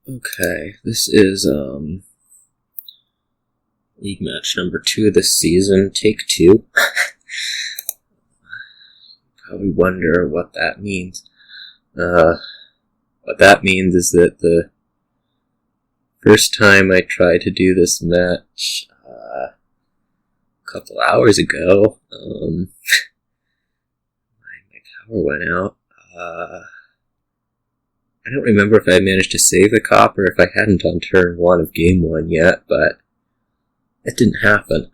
Okay, this is league match number 2 of the season, take 2. Probably wonder what that means. What that means is that the first time I tried to do this match a couple hours ago, my power went out. I don't remember if I managed to save the cop or if I hadn't on turn 1 of game 1 yet, but it didn't happen.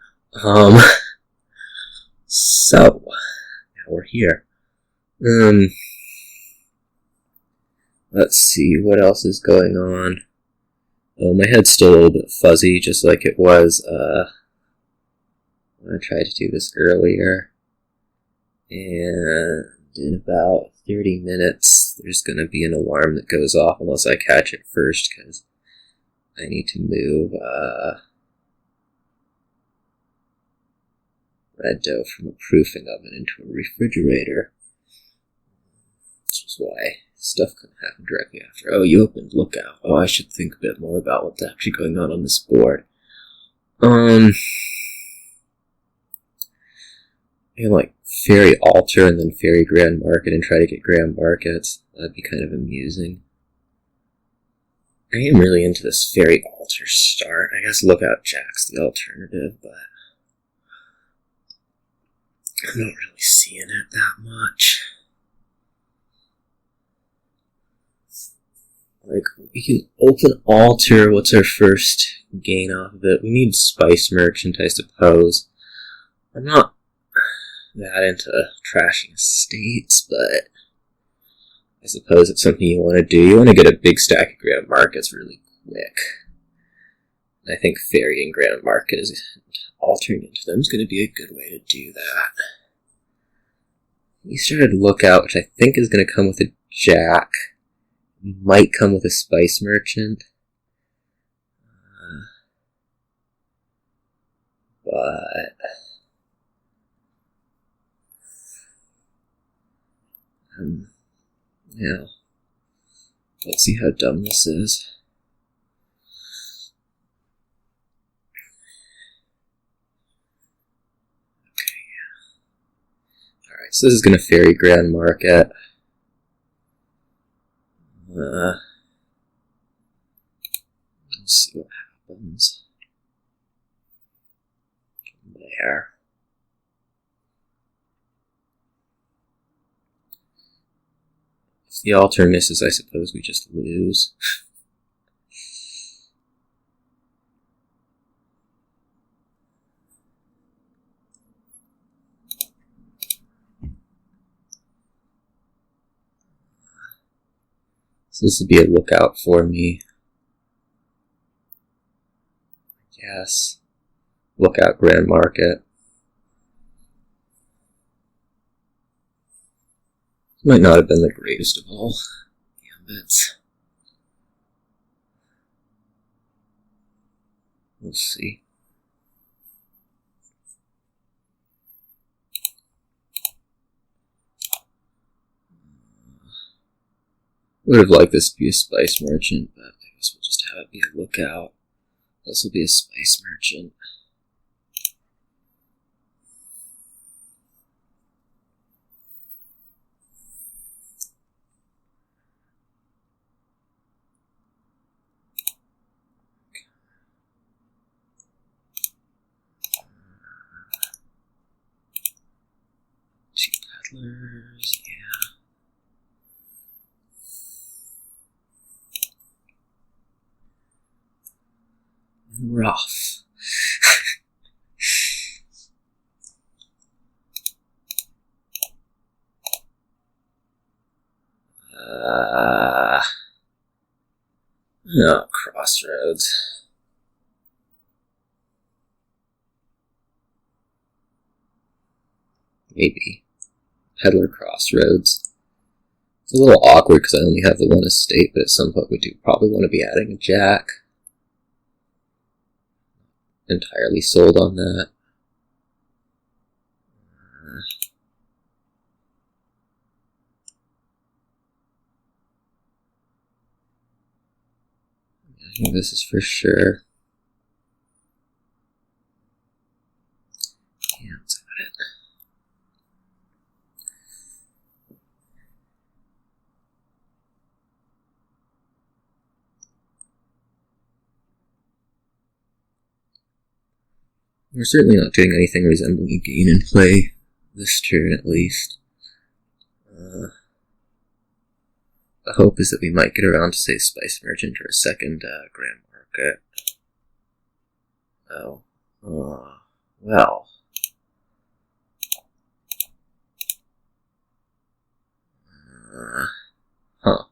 So, now we're here. Let's see, what else is going on? Oh, my head's still a little bit fuzzy, just like it was when I tried to do this earlier. And in about 30 minutes, there's going to be an alarm that goes off unless I catch it first, because I need to move red dough from a proofing oven into a refrigerator. Which is why stuff couldn't happen directly after. Oh, you opened Lookout. Oh, I should think a bit more about what's actually going on this board. And like Fairy Altar and then Fairy Grand Market and try to get Grand Markets. That'd be kind of amusing. I am really into this Fairy Altar start. I guess Lookout Jack's the alternative, but I'm not really seeing it that much. Like, we can open Altar. What's our first gain off of it? We need Spice Merchant, I suppose. I'm not that into trashing estates, but I suppose it's something you want to do. You want to get a big stack of Grand Markets really quick. I think Fairy and Grand Market is altering into them is going to be a good way to do that. We started Lookout, which I think is going to come with a Jack. Might come with a Spice Merchant. But yeah. Let's see how dumb this is. Okay. Alright, so this is going to Fairy Grand Market. Let's see what happens from there. If the altar misses, I suppose we just lose. So this would be a lookout for me. Yes. Lookout Grand Market. Might not have been the greatest of all gambits. We'll see. Would have liked this to be a Spice Merchant, but I guess we'll just have it be a Lookout. This will be a Spice Merchant. Two peddlers, yeah. Rough. No, Crossroads. Maybe. Peddler Crossroads. It's a little awkward because I only have the one estate, but at some point we do probably want to be adding a Jack. Entirely sold on that. I think this is for sure. Yeah, that's about it. We're certainly not doing anything resembling a gain in play this turn, at least. The hope is that we might get around to, say, Spice Merchant or a second Grand Market. Oh. Well. Huh.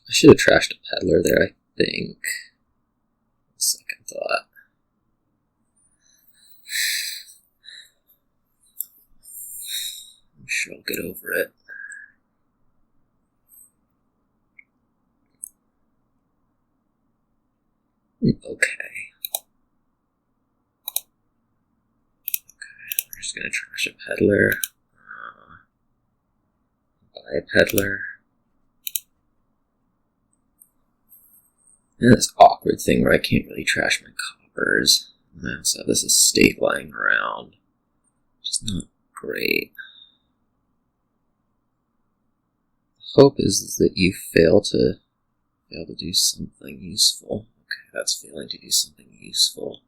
I should have trashed a peddler there, I think. Second thought. I'm sure I'll get over it. Okay. We're just gonna trash a peddler. Buy a peddler. And this awkward thing where I can't really trash my coppers. And I also have this estate lying around, which is not great. The hope is that you fail to do something useful. Okay, that's failing to do something useful.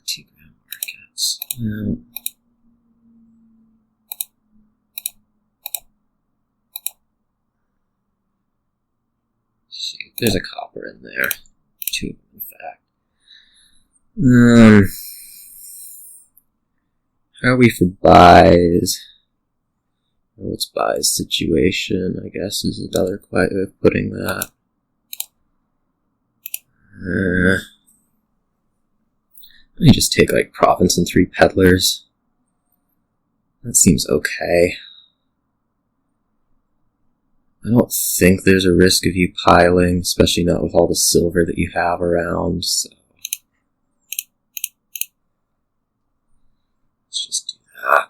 2 Grand Markets. No. Shoot, there's a copper in there. 2, in fact. How are we for buys? Oh, it's buys situation, I guess, is another quiet way of putting that. Let me just take, like, Province and 3 peddlers. That seems okay. I don't think there's a risk of you piling, especially not with all the silver that you have around, so let's just do that.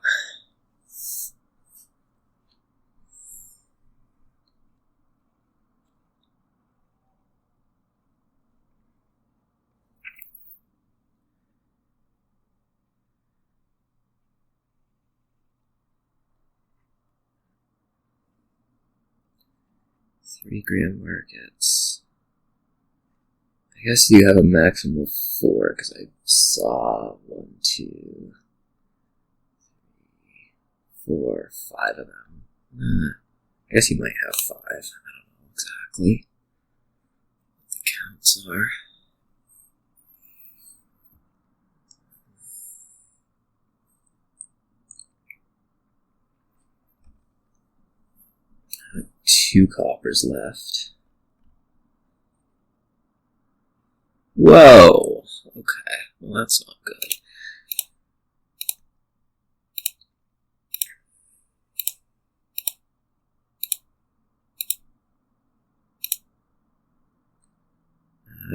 Three Grand Markets. I guess you have a maximum of 4, because I saw 1, 2, 3, 4, 5 of them. I guess you might have 5. I don't know exactly what the counts are. Two coppers left. Whoa! Okay, well that's not good.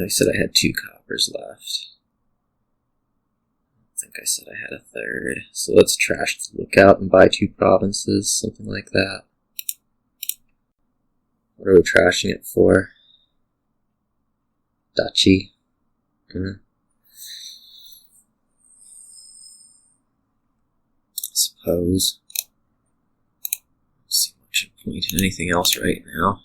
I said I had 2 coppers left. I think I said I had a 3rd. So let's trash the lookout and buy 2 provinces, something like that. What are we trashing it for? Duchy. Suppose. Don't see much point in anything else right now.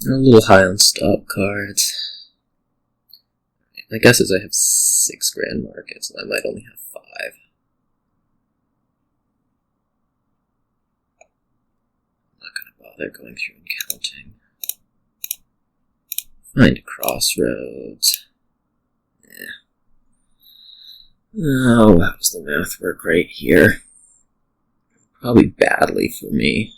I'm a little high on stop cards. My guess is I have 6 Grand Markets, and I might only have 5. I'm not going to bother going through and counting. Find a crossroads. Oh, how does the math work right here? Probably badly for me.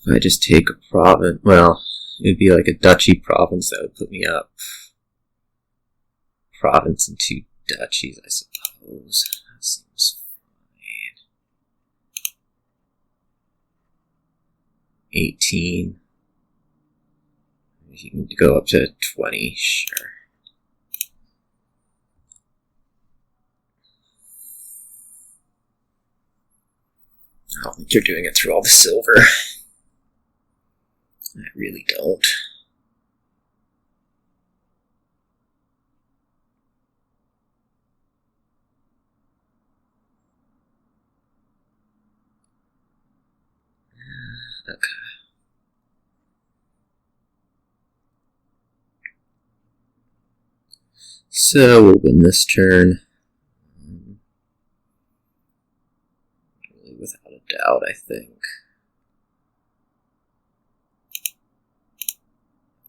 If I just take a province, well, it would be like a duchy province that would put me up. province and 2 duchies, I suppose. That seems fine. 18. You can go up to 20, sure. I don't think you're doing it through all the silver. I really don't. Okay. So we'll win this turn. Really, without a doubt, I think.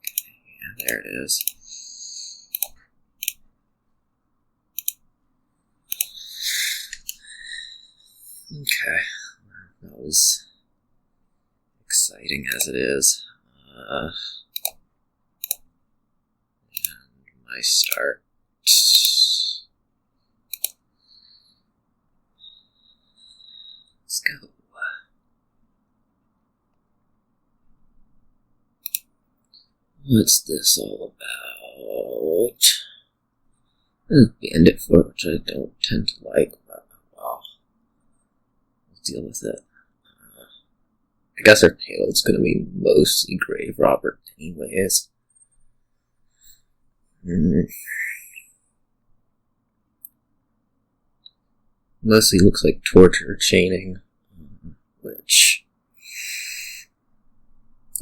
Okay, yeah, there it is. Okay, that was exciting as it is. And my start. Let's go. What's this all about? Bandit fort, which I don't tend to like, but well, let's deal with it. I guess our payload's going to be mostly Grave Robber anyways. Mostly looks like torture chaining, which...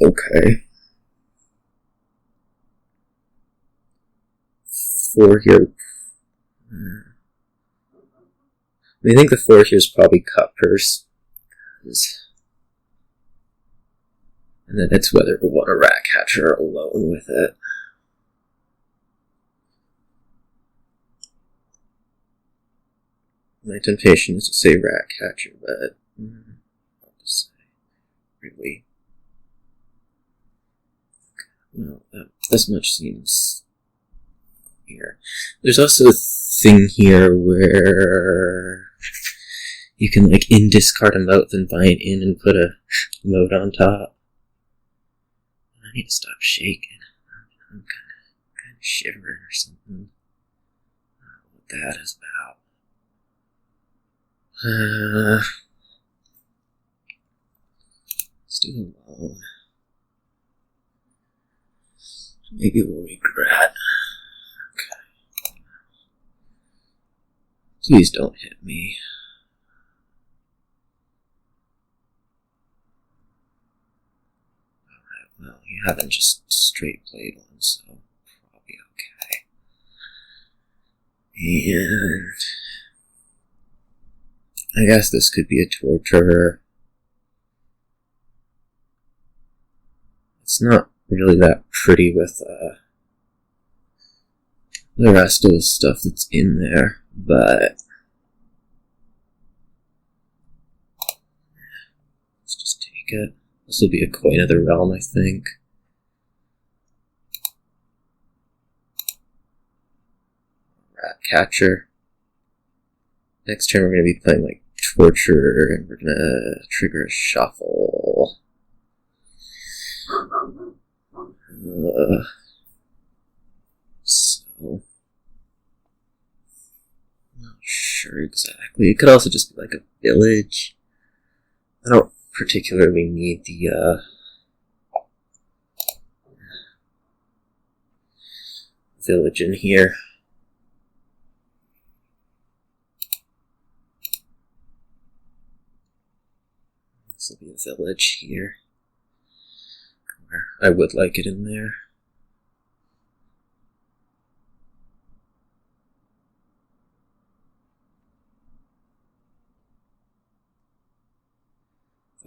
okay. 4 here. I think the 4 here is probably Cutpurse. And then it's whether we want a rat catcher alone with it. My temptation is to say rat catcher, but I'll just say really. No, this much seems here. There's also a thing here where you can like discard a moat, then buy an inn and put a moat on top. I need to stop shaking. I'm kind of shivering or something. I don't know what that is about. Let's do the loan. Maybe we'll regret. Okay. Please don't hit me. Alright, well, you haven't just straight played one, so probably okay. And I guess this could be a torturer. It's not really that pretty with the rest of the stuff that's in there, but let's just take it. This will be a coin of the realm, I think. Rat catcher. Next turn we're going to be playing like torture, and we're going to trigger a shuffle. So, not sure exactly. It could also just be like a village. I don't particularly need the village in here. This will be a village here. I would like it in there.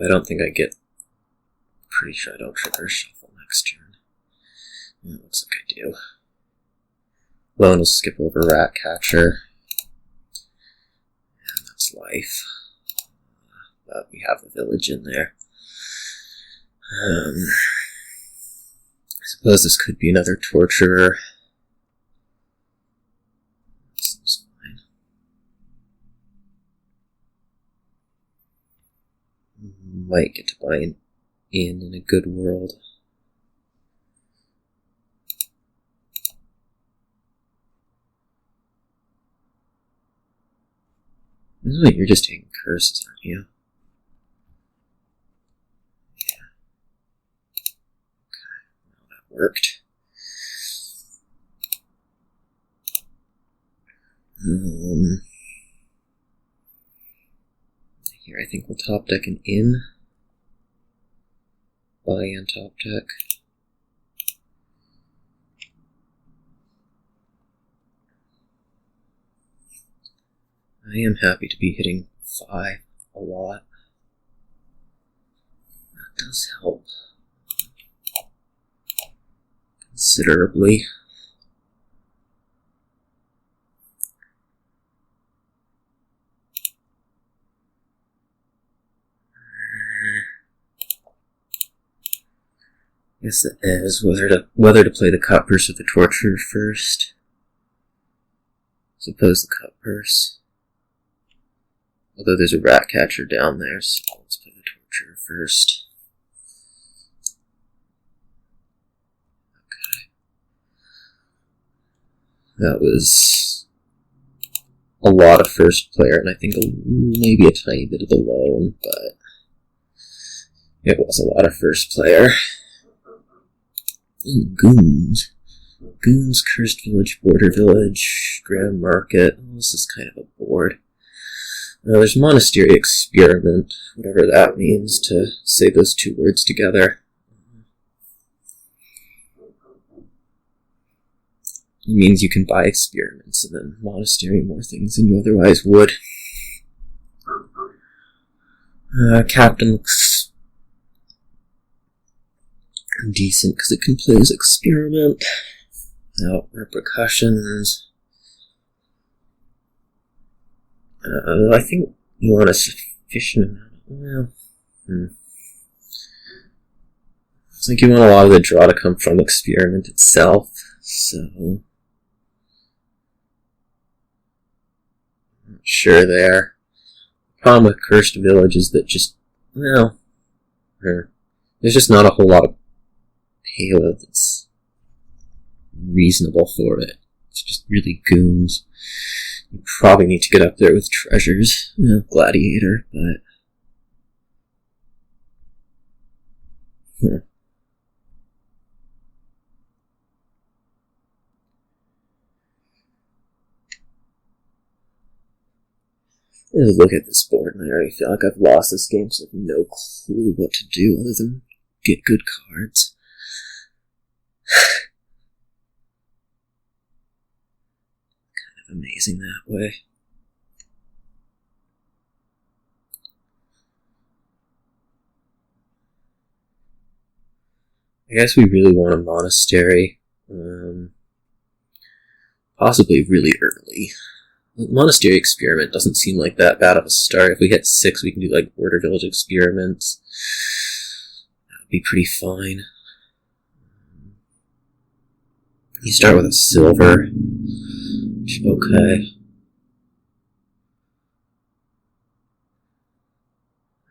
I don't think I get... Pretty sure I don't trigger a shuffle next turn. Yeah, it looks like I do. Lone will skip over rat catcher. And that's life. But we have the village in there. I suppose this could be another torturer. might get to buy an inn in a good world. Wait, you're just taking curses, aren't you? Yeah. Okay, well, that worked. Here, I think we'll top deck an inn. Buy and top deck. I am happy to be hitting 5 a lot. That does help considerably. I guess it is whether to play the Cutpurse or the Torturer first. Suppose the Cutpurse. Although there's a rat catcher down there, so let's play the Torturer first. Okay. That was a lot of first player, and I think maybe a tiny bit of the lone, but it was a lot of first player. Ooh, Goons. Goons, Cursed Village, Border Village, Grand Market. Oh, this is kind of a board. There's Monastery Experiment, whatever that means, to say those two words together. It means you can buy experiments and then monastery more things than you otherwise would. Captain looks decent because it can play as experiment without repercussions. I think you want a sufficient amount. I think you want a lot of the draw to come from experiment itself, so I'm not sure there. The problem with Cursed Village is that there's just not a whole lot of payload that's reasonable for it. It's just really goons. You probably need to get up there with treasures. Gladiator, but... I just look at this board and I already feel like I've lost this game, so I have no clue what to do other than get good cards. Kind of amazing that way. I guess we really want a monastery. Possibly really early. Monastery Experiment doesn't seem like that bad of a start. If we hit 6, we can do like Border Village Experiments. That would be pretty fine. You start with a silver. Okay.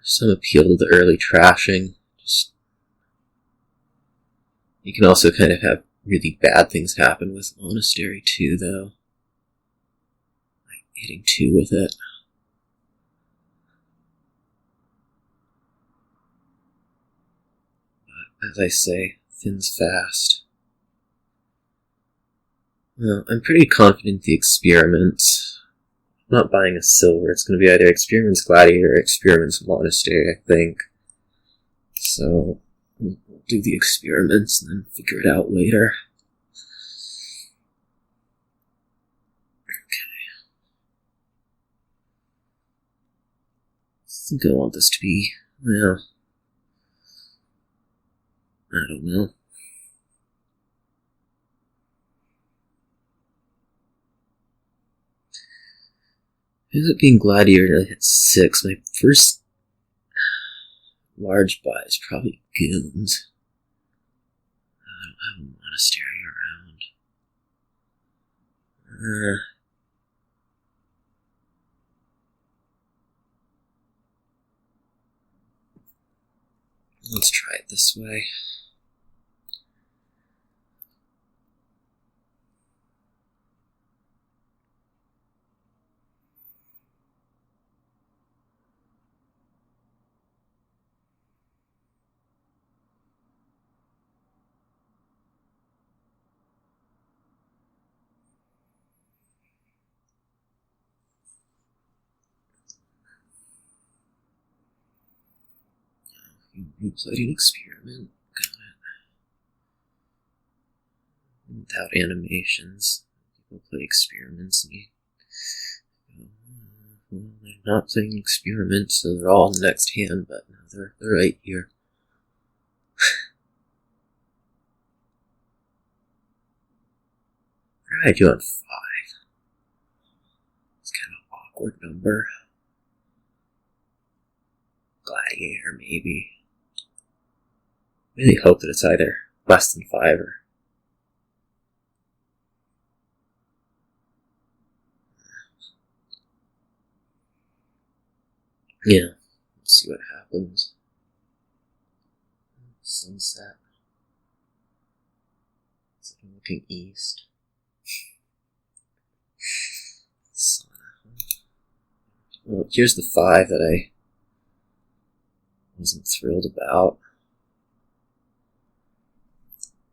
Some appeal to the early trashing. You can also kind of have really bad things happen with Monastery too, though. Hitting 2 with it. But, as I say, thins fast. Well, I'm pretty confident the experiments. I'm not buying a silver. It's going to be either Experiments Gladiator or Experiments Monastery, I think. So, we'll do the experiments and then figure it out later. I think I want this to be, well, I don't know. Ends up being Gladiator at 6. My first large buy is probably Goons. I don't have a Monastery around. Let's try it this way. You played an experiment. Got it. Without animations. People play experiments and well, they're not playing experiments, so they're all in the next hand, but no, they're right here. What did I do on 5? It's kind of an awkward number. Gladiator, maybe. Really hope that it's either less than 5 or... Yeah, let's see what happens. Sunset. It's like I'm looking east. Sun. Well, here's the 5 that I wasn't thrilled about.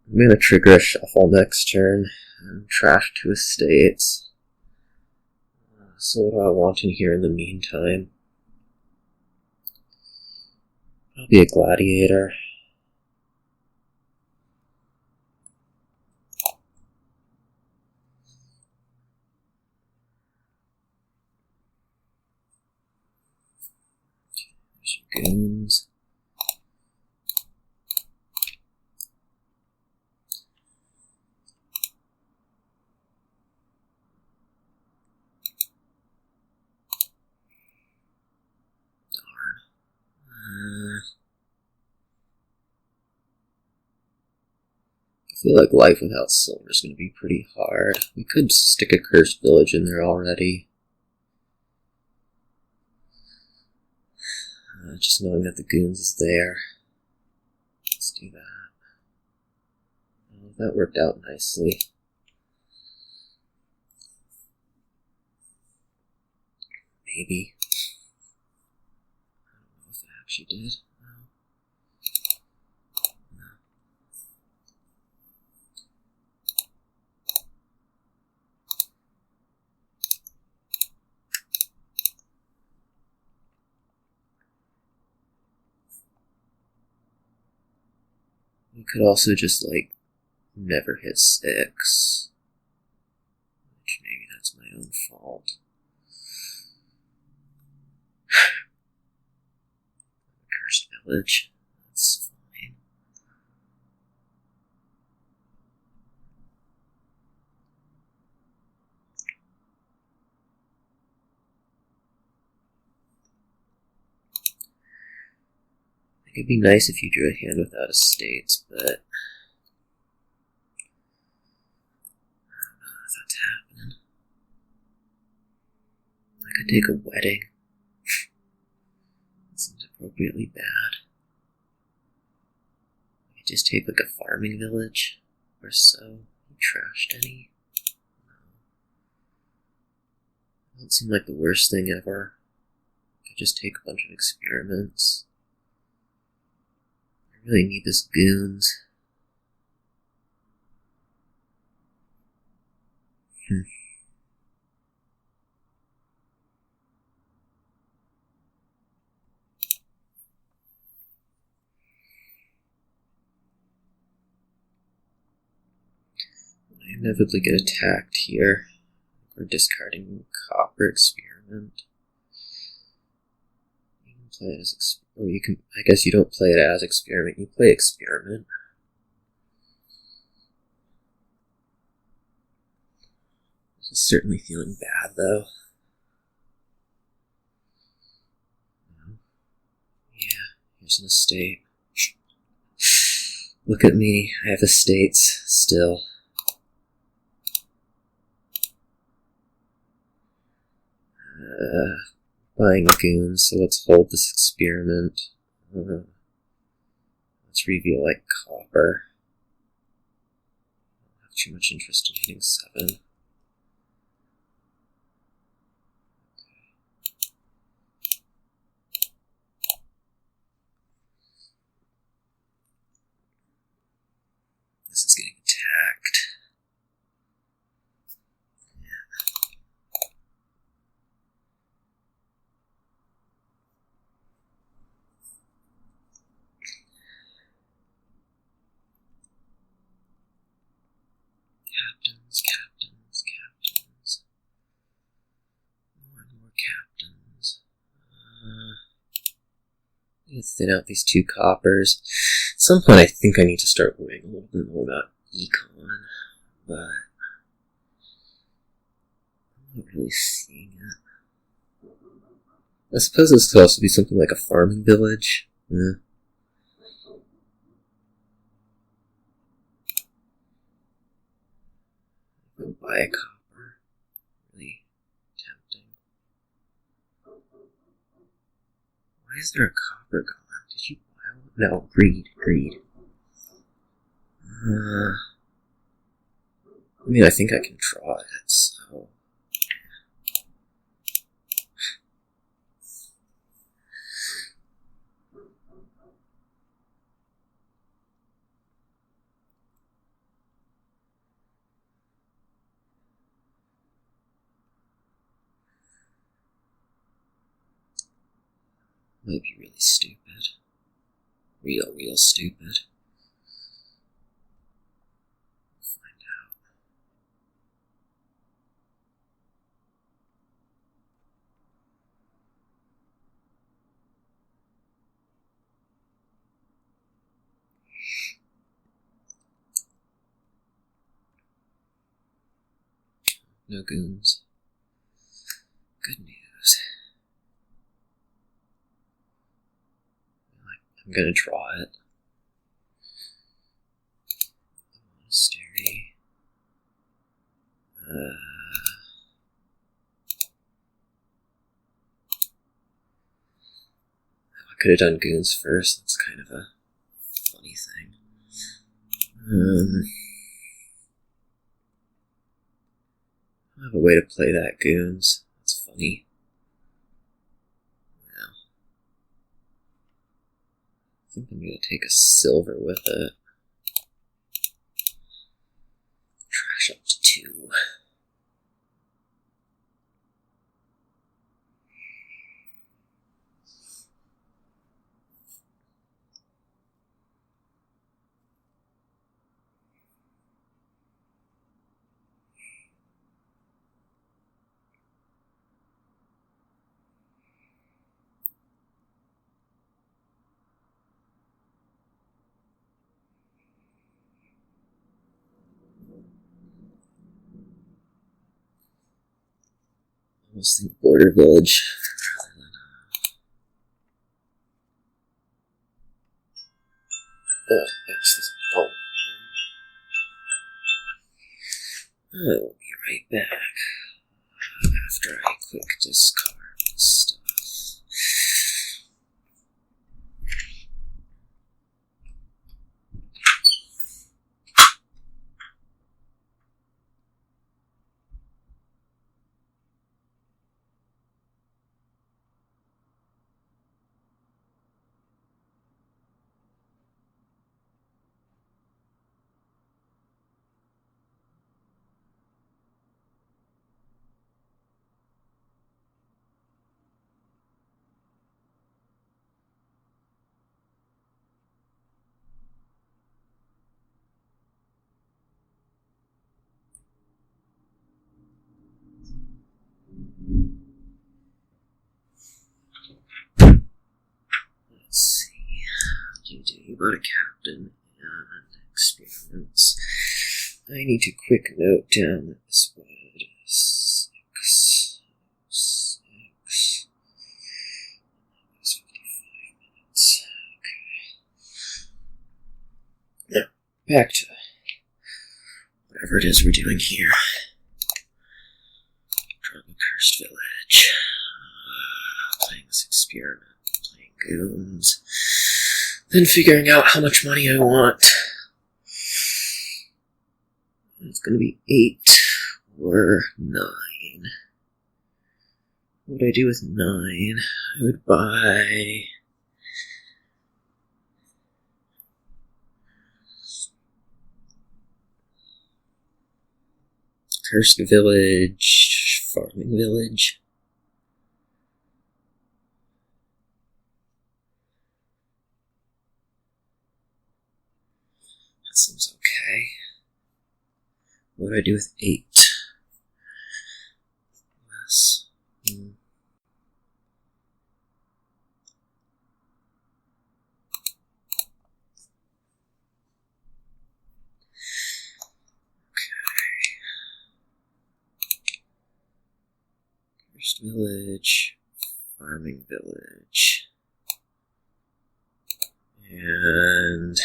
I'm going to trigger a shuffle next turn and trash 2 estates. So what do I want in here in the meantime? I'll be a gladiator. There's your goons. I feel like life without silver is going to be pretty hard. We could stick a cursed village in there already. Just knowing that the goons is there. Let's do that. Oh, that worked out nicely. Maybe. I don't know if it actually did. We could also just, like, never hit 6. Which maybe that's my own fault. Cursed village. That's fine. It'd be nice if you drew a hand without estates, but I don't know if that's happening. I could take a wedding. That seems appropriately bad. I could just take like a farming village or so. You trashed any? No. Doesn't seem like the worst thing ever. I could just take a bunch of experiments. I really need this goons. I inevitably get attacked here. We're discarding copper experiment. You can play it as or you can. I guess you don't play it as experiment. You play experiment. This is certainly feeling bad, though. Yeah, here's an estate. Look at me. I have estates still. Buying goons, so let's hold this experiment. Let's reveal like copper. I don't have too much interest in hitting 7. This is getting attacked. Captains. More and more captains. Let's thin out these 2 coppers. At some point I think I need to start worrying a little bit more about econ, but I'm not really seeing it. I suppose this could also be something like a farming village. I'll buy a copper. Really tempting. Why is there a copper gone? Did you buy one? No, greed. I mean, I think I can draw it, so... Might be really stupid. Real stupid. We'll find out. No goons. Good news. I'm gonna draw it. Monastery. I could have done goons first. That's kind of a funny thing. I have a way to play that goons. That's funny. Yeah. I think I'm gonna take a silver with it. Trash up to 2. I almost think border village rather than that's this. Oh. I will be right back after I quick discard this stuff. Let's see. How do you do? You got a captain and experiments. I need to quick note down that this would 6. That's 55 minutes. Okay. Now, back to whatever it is we're doing here. Drawing a cursed village. Playing this experiment. Playing goons. Then figuring out how much money I want. It's going to be 8 or 9. What would I do with 9? I would buy... Cursed Village, Farming Village. That seems okay. What do I do with 8? Yes. Cursed Village, Farming Village. And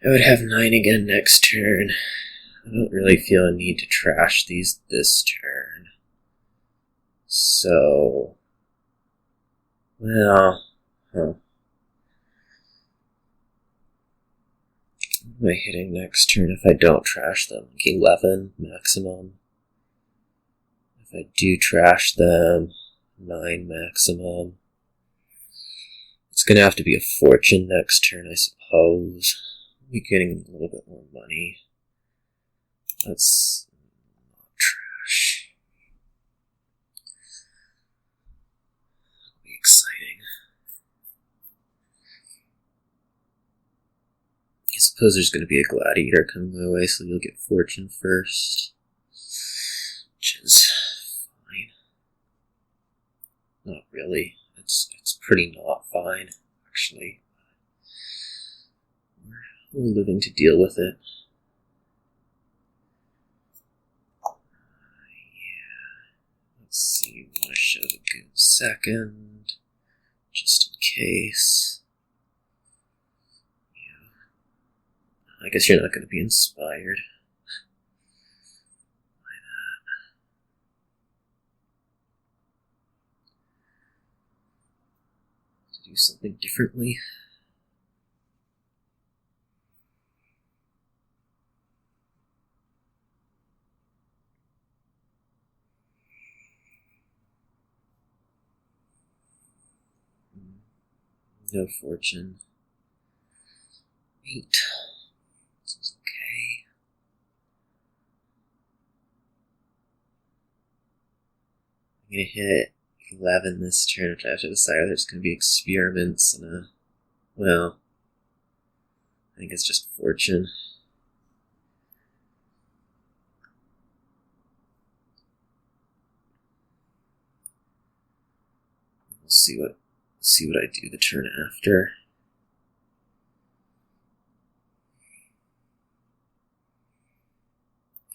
I would have 9 again next turn. I don't really feel a need to trash these this turn. So, well, What am I hitting next turn if I don't trash them? Like 11 maximum. If I do trash them, 9 maximum. It's gonna have to be a fortune next turn, I suppose. I'll be getting a little bit more money. That's not trash. That'll be exciting. I suppose there's going to be a gladiator coming my way, so you'll get fortune first. Which is fine. Not really. It's pretty not fine, actually. We're living to deal with it. Let's see, we want to show the goon second, just in case. Yeah. I guess you're not going to be inspired by that. To do something differently. No fortune. 8. This is okay. I'm gonna hit 11 this turn, which I have to decide whether there's gonna be experiments and a... Well, I think it's just fortune. We'll see what I do the turn after.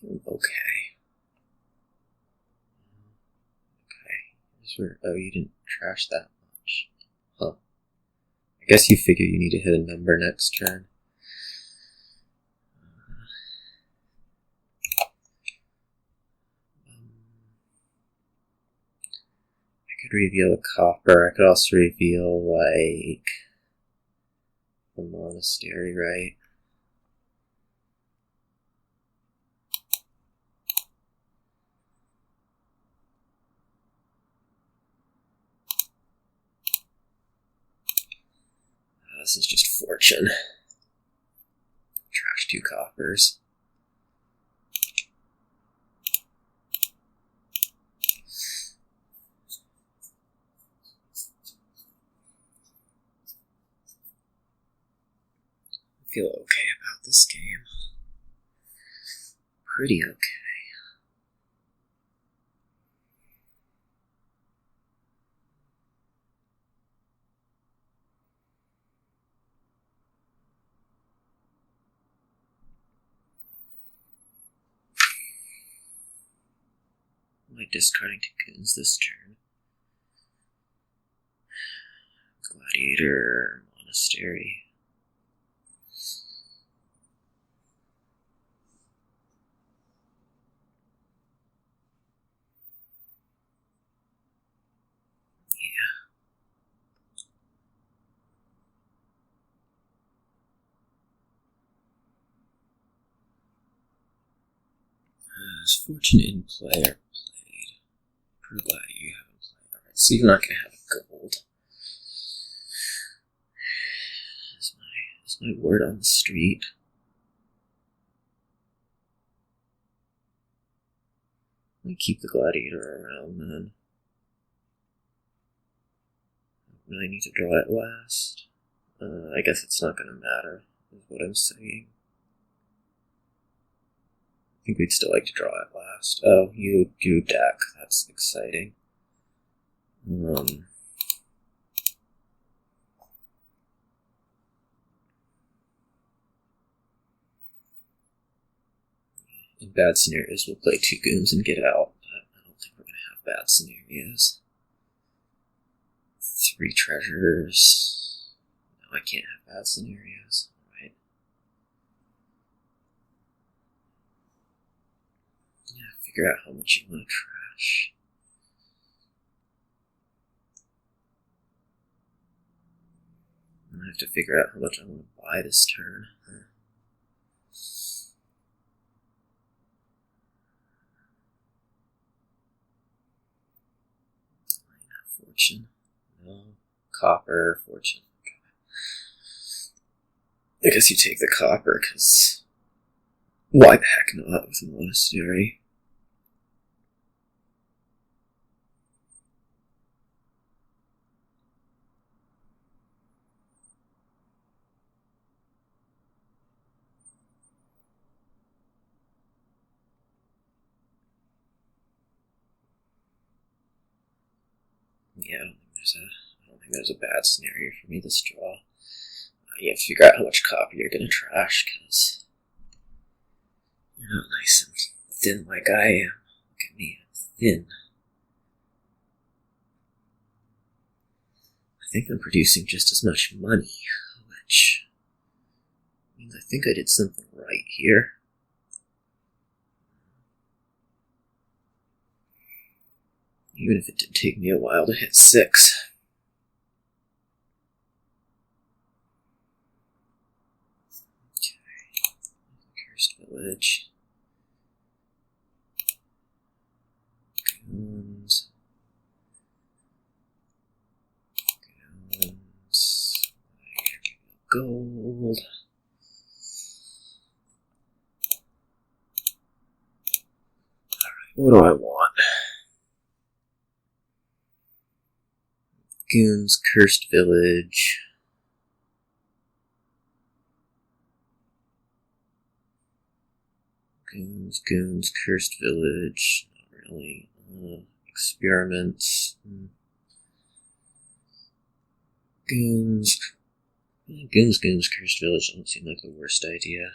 Okay. Oh, you didn't trash that much. Huh. I guess you figure you need to hit a number next turn. I could reveal a copper. I could also reveal, like, the monastery, right? This is just fortune. Trash 2 coppers. I feel okay about this game. Pretty okay. Am I discarding 2 goons this turn? Gladiator, monastery. Is fortune in play or played? Per glad you haven't played. Alright, so you're not going to have a gold. Is my word on the street. Let me keep the gladiator around then. When I need to draw it last. I guess it's not going to matter, is what I'm saying. I think we'd still like to draw it last. Oh, you do deck. That's exciting. In bad scenarios, we'll play 2 goons and get out, but I don't think we're going to have bad scenarios. 3 treasures. No, I can't have bad scenarios. Right? Yeah, figure out how much you want to trash. And I have to figure out how much I want to buy this turn. Fortune. No. Copper, fortune. Okay. I guess you take the copper, because why the heck not with a monastery? Yeah, I don't think there's a bad scenario for me this draw. You have to figure out how much copper you're going to trash, because you're not nice and thin like I am. Look at me, I'm thin. I think I'm producing just as much money, which means I think I did something right here. Even if it did take me a while to hit 6. Okay. Cursed Village. Goons. Gold. Alright, what do I want? Goons, Cursed Village. Goons, Cursed Village. Not really. Experiments. Goons, Cursed Village doesn't seem like the worst idea.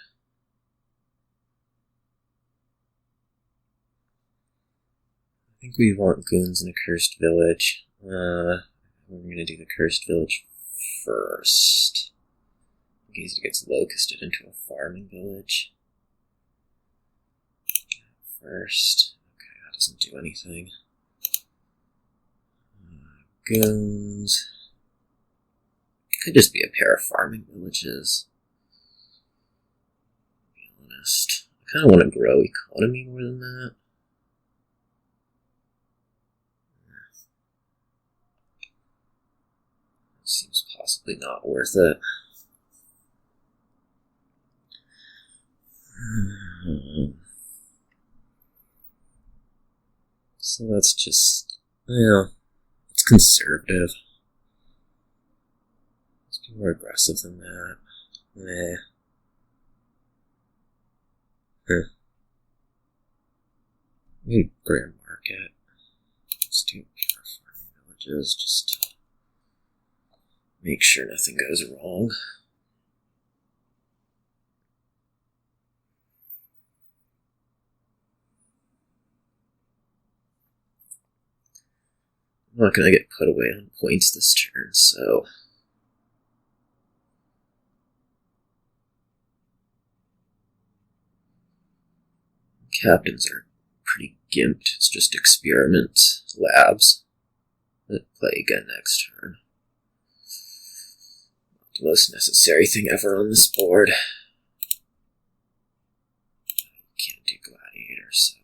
I think we want goons in a Cursed Village. We're going to do the Cursed Village first. In case it gets locusted into a farming village. First. Okay, that doesn't do anything. Goons. Could just be a pair of farming villages. To be honest. I kind of want to grow economy more than that. Seems possibly not worth it. So that's just, it's conservative. Let's be more aggressive than that. Maybe Grand Market. Let's do pure farming villages, just to make sure nothing goes wrong. I'm not going to get put away on points this turn, so captains are pretty gimped. It's just experiment labs that play again next turn. Not the most necessary thing ever on this board. Can't do gladiators, so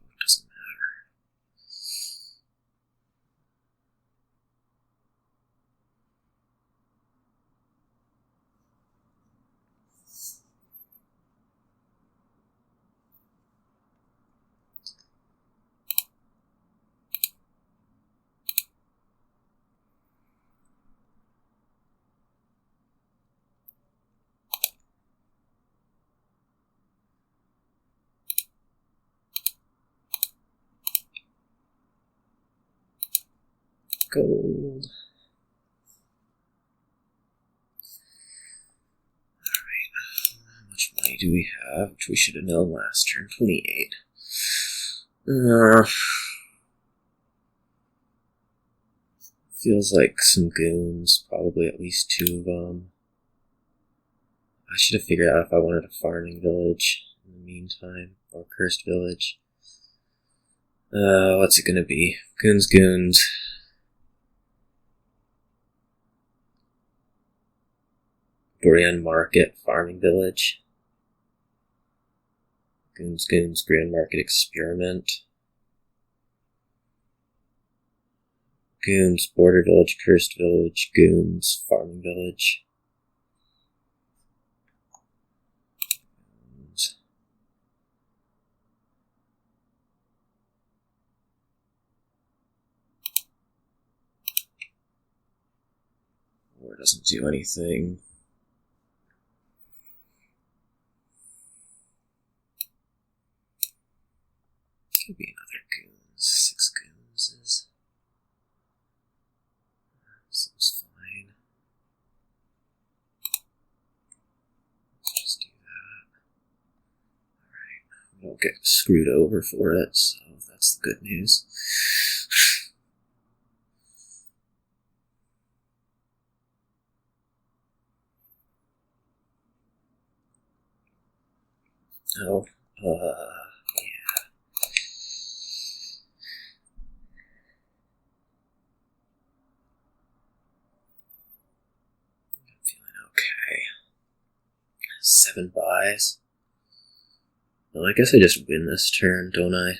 Gold. Alright. How much money do we have? Which we should have known last turn. 28. Feels like some goons. Probably at least 2 of them. I should have figured out if I wanted a farming village in the meantime. Or cursed village. What's it gonna be? Goons. Grand Market, farming village. Goons, Grand Market experiment. Goons, border village, cursed village, goons, farming village. Goons. War doesn't do anything. Could be another goons. 6 goons is. Seems fine. Let's just do that. Alright. We don't get screwed over for it, so that's the good news. Oh, yeah. I'm feeling okay. 7 buys. Well, I guess I just win this turn, don't I?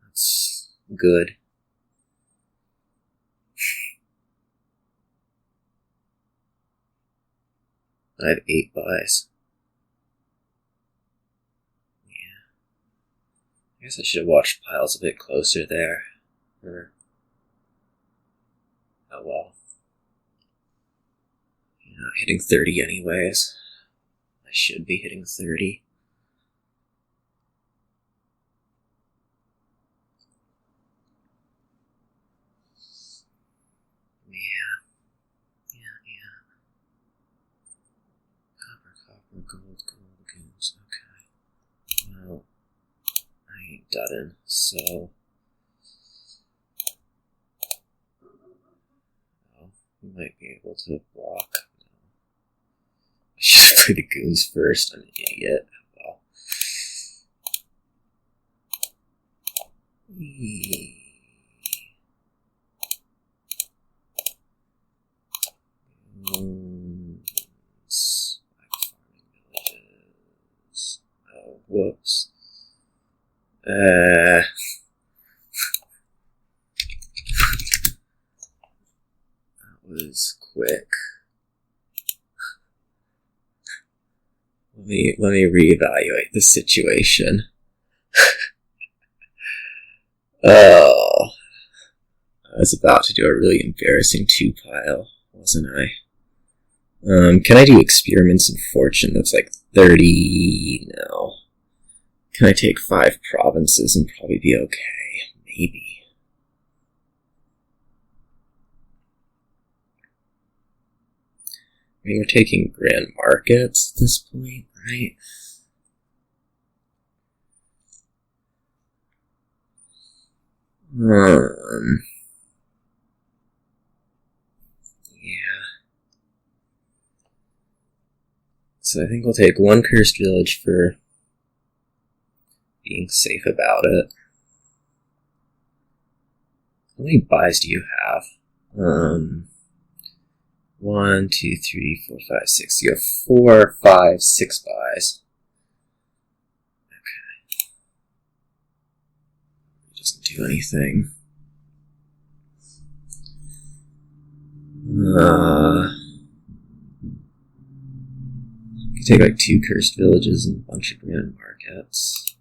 That's good. I have 8 buys. Yeah. I guess I should have watched piles a bit closer there. Oh well. You're not hitting 30 anyways. I should be hitting 30. Copper, gold, goons. Okay. Well, I ain't done, so. Well, we might be able to block. No. I should have played the goons first. I'm an idiot. Well. Goons. Farming villages. Oh, whoops. That was quick. Let me reevaluate the situation. Oh, I was about to do a really embarrassing 2 pile, wasn't I? Can I do experiments in fortune? That's like 30. No. Can I take 5 provinces and probably be okay? Maybe. I mean, we're taking grand markets at this point, right? Yeah. So I think we'll take 1 cursed village for being safe about it. How many buys do you have? 1, 2, 3, 4, 5, 6. You have 4, 5, 6 buys. Okay. It doesn't do anything. You take like 2 cursed villages and a bunch of grand markets.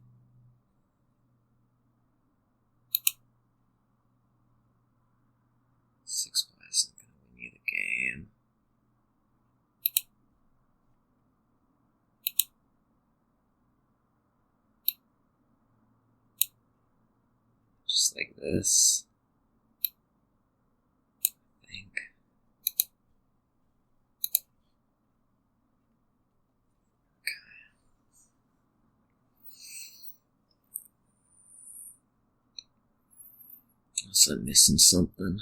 Six buys isn't going to win you the game. like this. I think. Unless I'm missing something.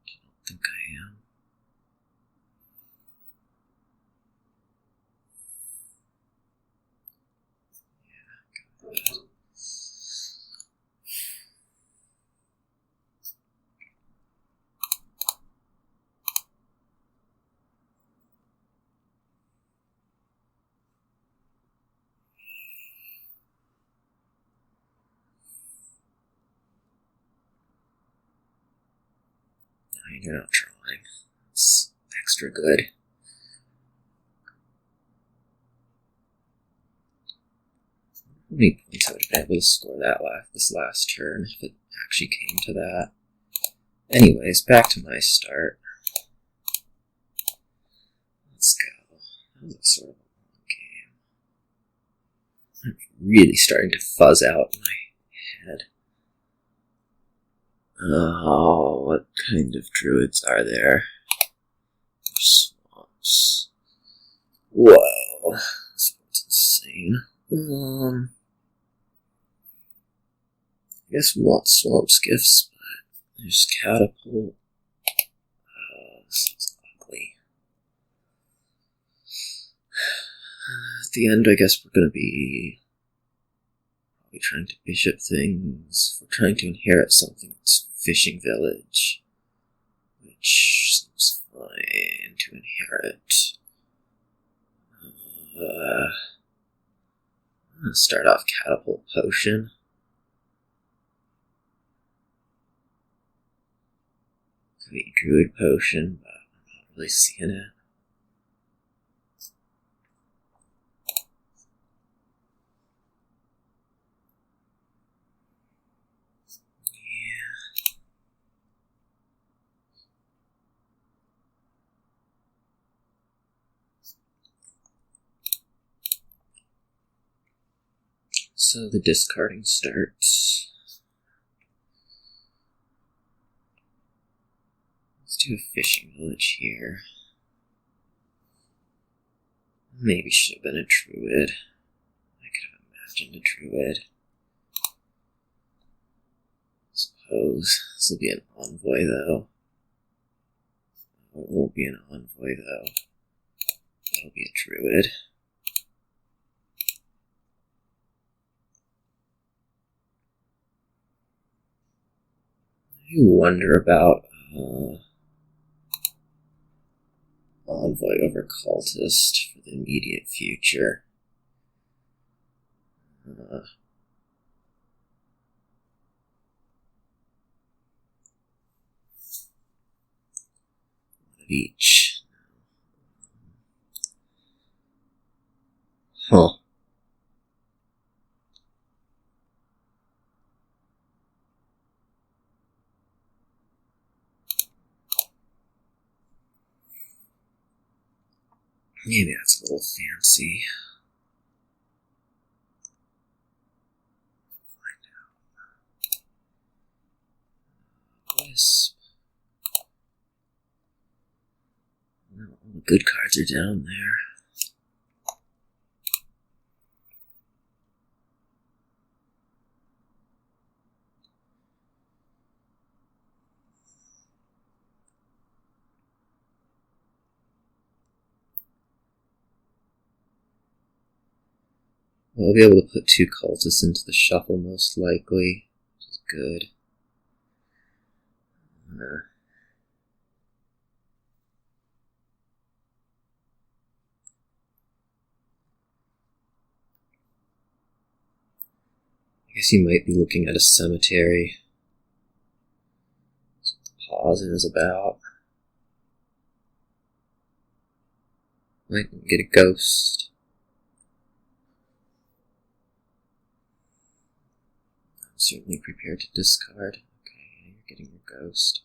I don't think I am. Yeah, got that. You're not trying. It's extra good. How many points I would have been able to score this last turn if it actually came to that? Anyways, back to my start. Let's go. That was a sort of a long game. I'm really starting to fuzz out in my head. Oh, what kind of druids are there? There's swamps. Whoa, this one's insane. I guess we want swamp skiffs, but there's catapult. Oh, this looks ugly. At the end, I guess we're gonna be probably trying to bishop things. We're trying to inherit something that's fishing village, which seems fine to inherit. I'm gonna start off catapult potion. Could be druid potion, but I'm not really seeing it. So the discarding starts. Let's do a fishing village here. Maybe should have been a druid. I could have imagined a druid. Suppose this will be an envoy though. It won't be an envoy though. That'll be a druid. I wonder about envoy over cultist for the immediate future. One of each. Huh. Maybe that's a little fancy. Find out. Wisp. Well, all the good cards are down there. We'll be able to put 2 cultists into the shuffle most likely, which is good. I guess you might be looking at a cemetery. That's what the pause is about. Might get a ghost. I'm certainly prepared to discard. Okay, you're getting your ghost.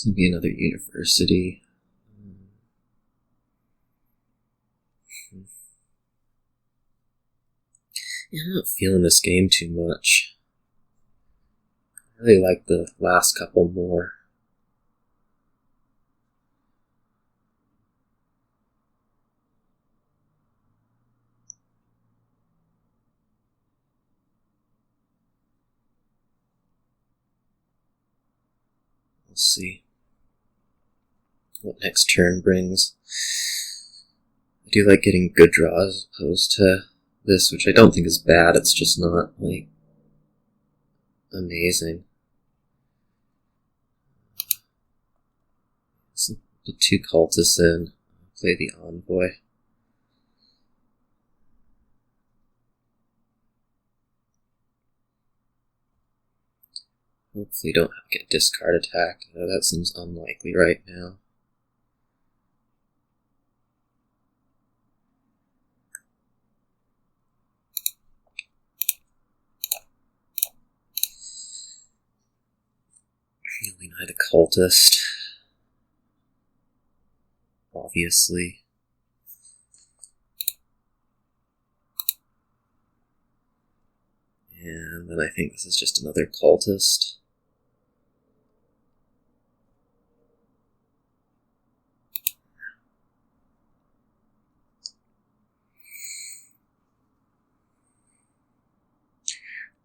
This will be another university. Yeah, I'm not feeling this game too much. I really like the last couple more. We'll see what next turn brings. I do like getting good draws as opposed to this, which I don't think is bad, it's just not, like, amazing. So put 2 cultists in, play the envoy. Hopefully don't have to get discard attack, though that seems unlikely right now. Healing Eye the Cultist. Obviously. And then I think this is just another cultist.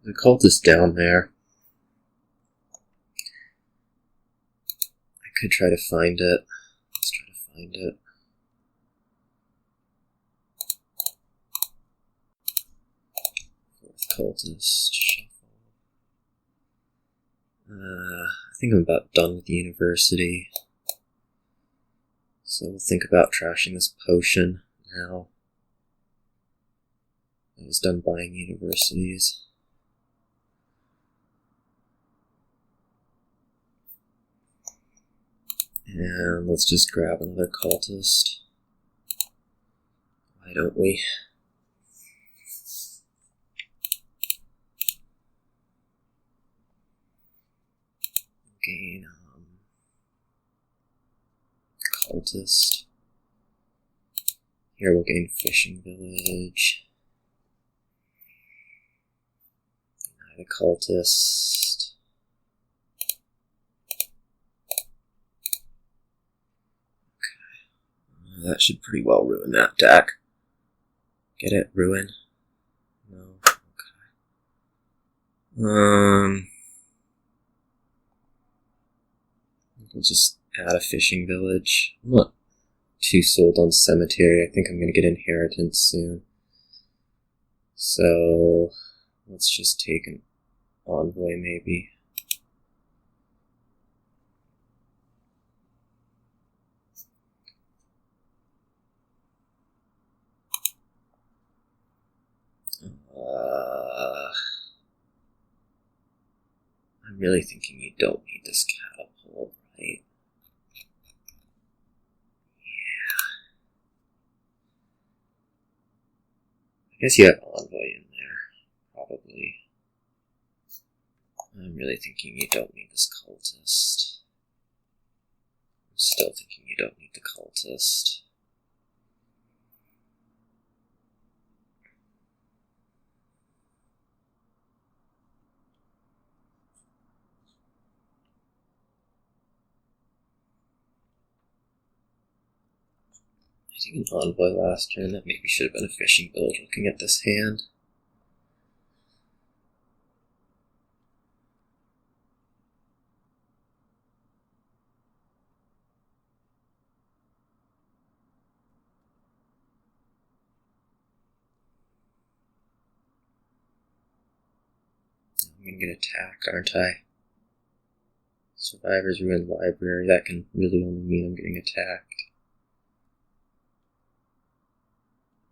The cultist down there. I could try to find it. Let's try to find it. Fourth cultist. Shuffle. I think I'm about done with the university. So we'll think about trashing this potion now. I was done buying universities. And let's just grab another cultist. Why don't we? Gain cultist. Here we'll gain fishing village. Deny the cultist. Okay. That should pretty well ruin that deck. Get it? Ruin? No. Okay. We'll just add a fishing village. I'm not too sold on cemetery. I think I'm going to get inheritance soon. So let's just take an envoy maybe. I'm really thinking you don't need this catapult, right? Yeah. I guess you have envoy in there, probably. I'm really thinking you don't need this cultist. I'm still thinking you don't need the cultist. I think an envoy last turn. That maybe should have been a fishing village looking at this hand. I'm gonna get attacked, aren't I? Survivor's Ruined Library. That can really only mean I'm getting attacked.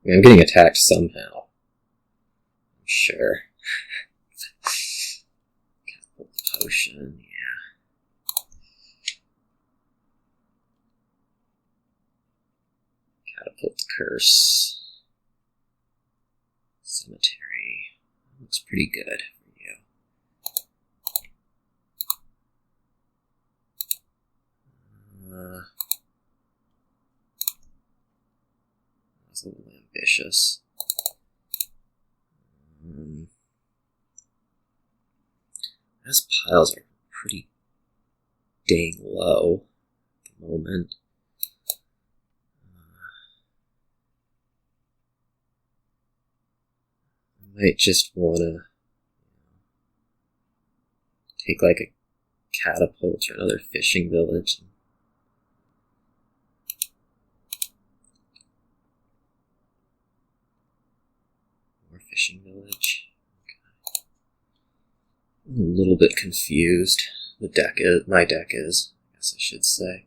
I mean, I'm getting attacked somehow. I'm sure. Catapult the potion, yeah. Catapult the curse. Cemetery. Looks pretty good for you. That's a little ambitious. Those piles are pretty dang low at the moment. I might just want to take like a catapult or another fishing village. More fishing village. Okay. I'm a little bit confused. My deck is, I guess I should say.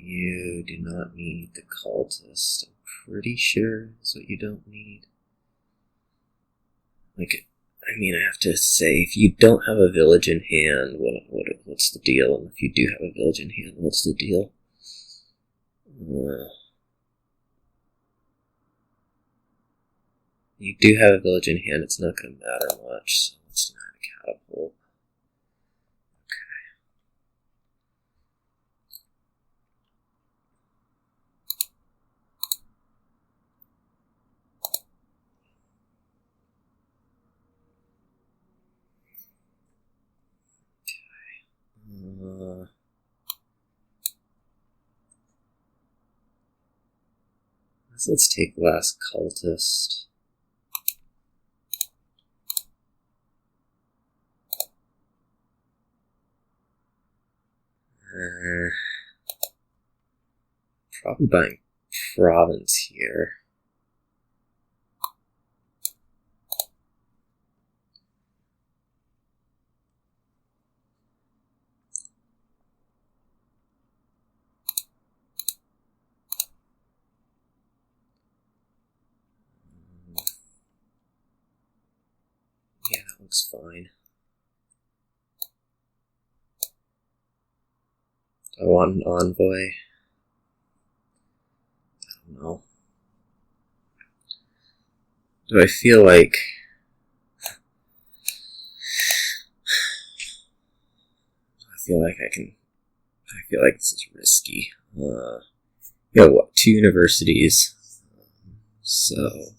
You do not need the cultist. I'm pretty sure that's what you don't need. I have to say, if you don't have a village in hand, what's the deal? And if you do have a village in hand, what's the deal? You do have a village in hand, it's not going to matter much, so let's deny the catapult. Let's take the last cultist. Probably buying province here. Yeah, that looks fine. Do I want an envoy? I don't know. Do I feel like... I feel like this is risky. What? 2 universities. So...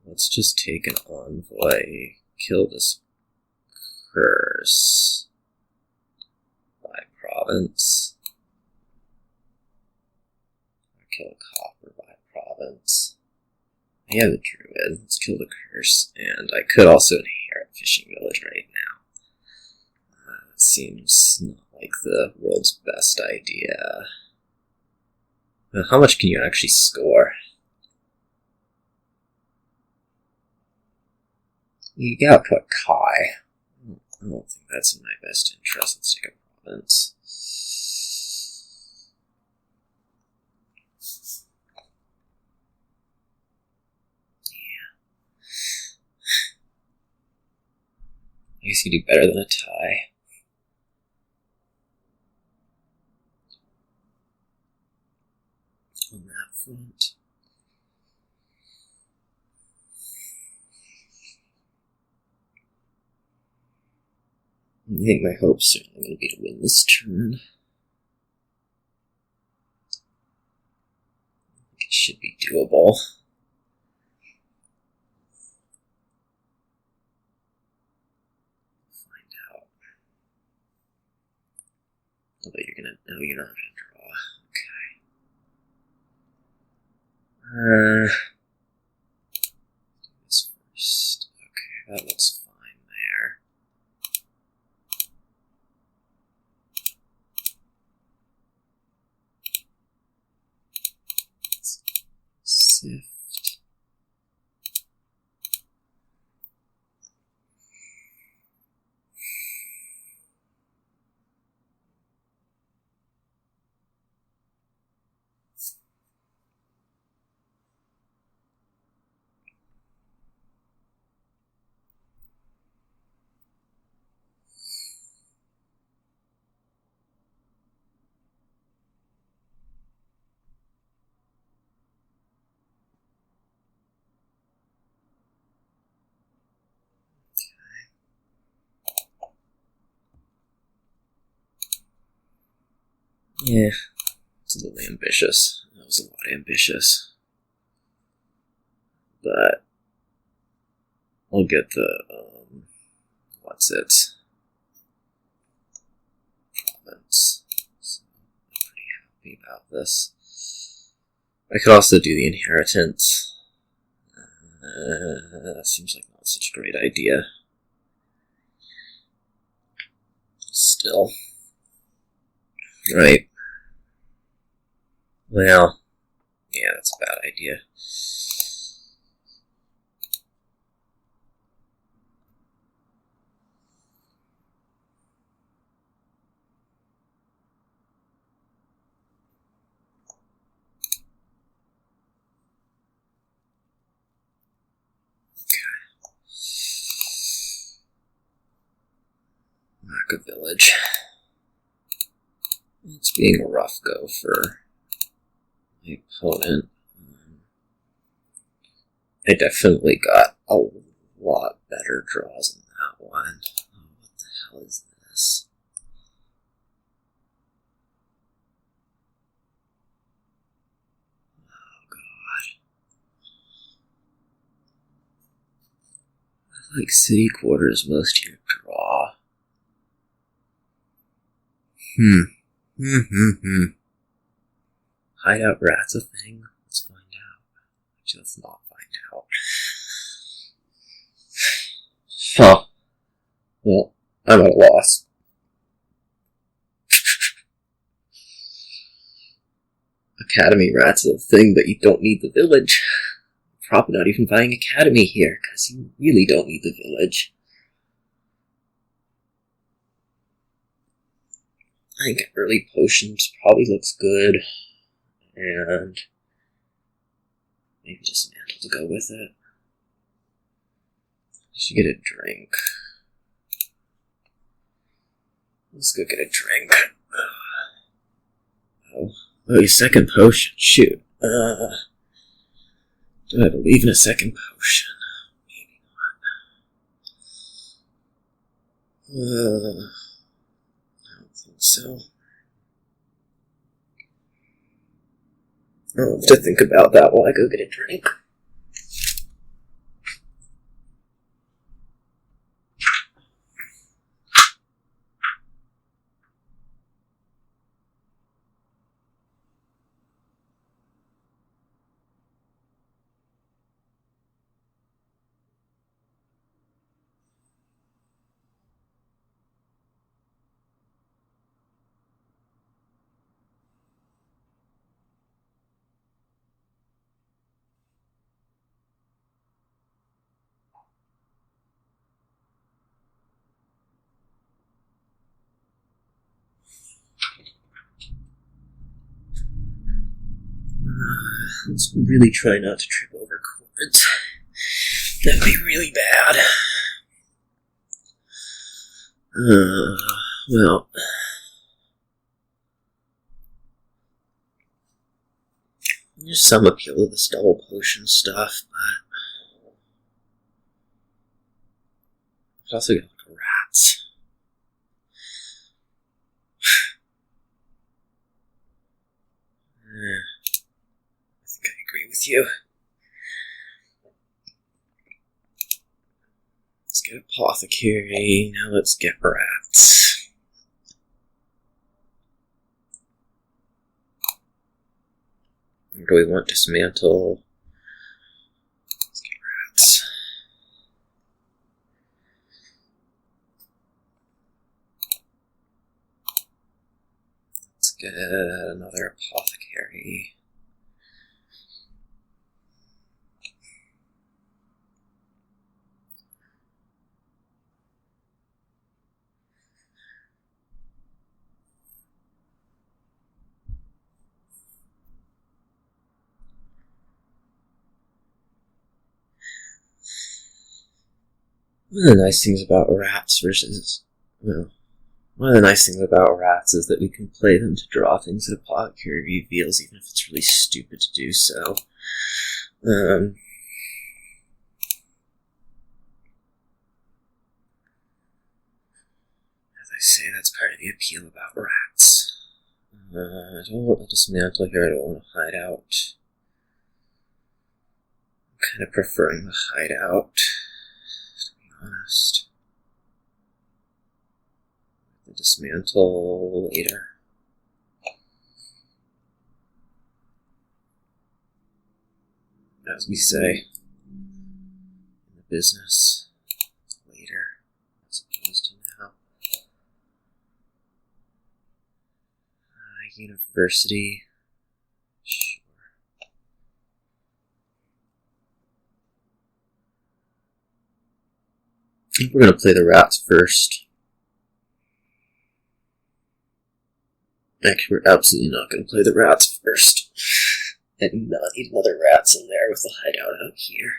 let's just take an envoy, kill this curse by province. Kill a copper by province. I have the druid, let's kill the curse, and I could also inherit fishing village right now. It seems not like the world's best idea. How much can you actually score? You gotta put Kai. I don't think that's in my best interest. Let's take a province. Yeah. I guess you do better than a tie. On that front. I think my hope's certainly going to be to win this turn. I think it should be doable. Find out. Although you're going to... no, you're not going to draw. Okay. Do this first. Okay, that looks fine there. Sift. Yeah, it's a little ambitious. That was a lot ambitious. But I'll get the, what's it? Province. So I'm pretty happy about this. I could also do the inheritance. That seems like not such a great idea. Still. Right. Well, yeah, that's a bad idea. Mark a village. It's being a rough go for my opponent. I definitely got a lot better draws in that one. Oh, what the hell is this? Oh god. I like city quarters most of your draw. Hideout rat's a thing? Let's find out. Actually, let's not find out. Huh. Well, I'm at a loss. Academy rats is a thing, but you don't need the village. Probably not even buying Academy here, because you really don't need the village. I think early potions probably looks good, and maybe just mantle to go with it. I should get a drink. Let's go get a drink. Oh, your second potion. Shoot. Do I believe in a second potion? Maybe not. I don't think so. I'll have to think about that while I go get a drink. Let's really try not to trip over cords. That'd be really bad. Well. There's some appeal to this double potion stuff, but I've also got like rats. I think I agree with you. Let's get apothecary. Now let's get rats. Or do we want dismantle? Let's get rats. Let's get another apothecary. One of the nice things about rats versus, well, one of the nice things about rats is that we can play them to draw things that apothecary reveals, even if it's really stupid to do so. As I say, that's part of the appeal about rats. I don't want to dismantle here, I don't want to hide out. I'm kind of preferring the hideout, to be honest. The dismantle later. As we say in the business, later, as opposed to now. University. Sure. I think we're going to play the rats first. Actually, we're absolutely not going to play the rats first. I do not need another rats in there with the hideout out here.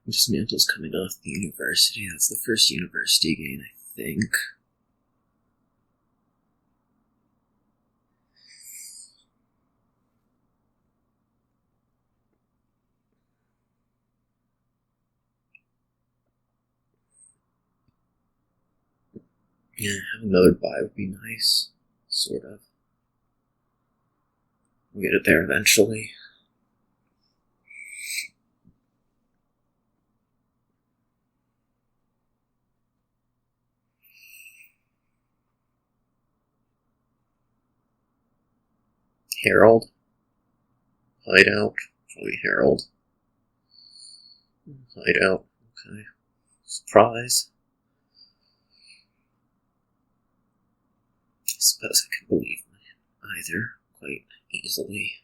Dismantle's coming off the university. That's the first university gain, I think. Yeah, having another buy would be nice. Sort of. We'll get it there eventually. Herald. Hideout. Probably Herald. Hideout. Okay. Surprise. I suppose I can believe either quite easily.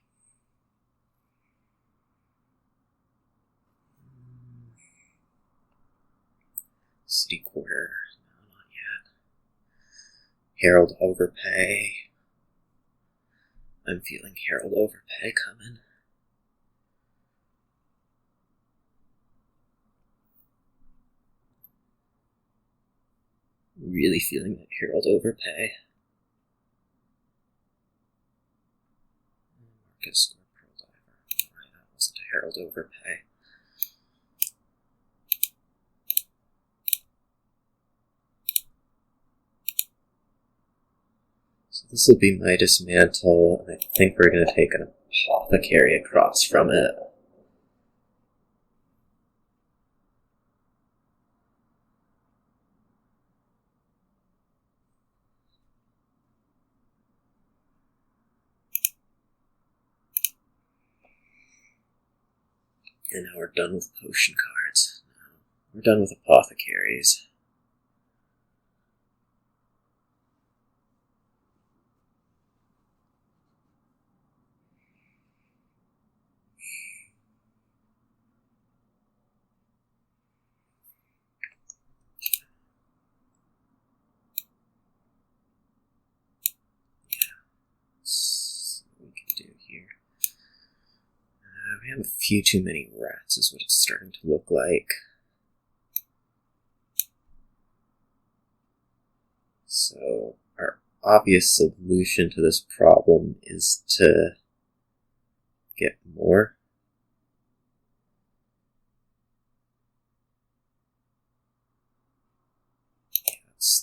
City quarter. No, not yet. Herald overpay. I'm feeling Herald overpay coming. Really feeling that Herald overpay. Marcus score Pearl Diver. Alright, that wasn't a Herald overpay. So this will be my dismantle, and I think we're going to take an apothecary across from it. And now we're done with potion cards. We're done with apothecaries. We have a few too many rats is what it's starting to look like. So our obvious solution to this problem is to get more.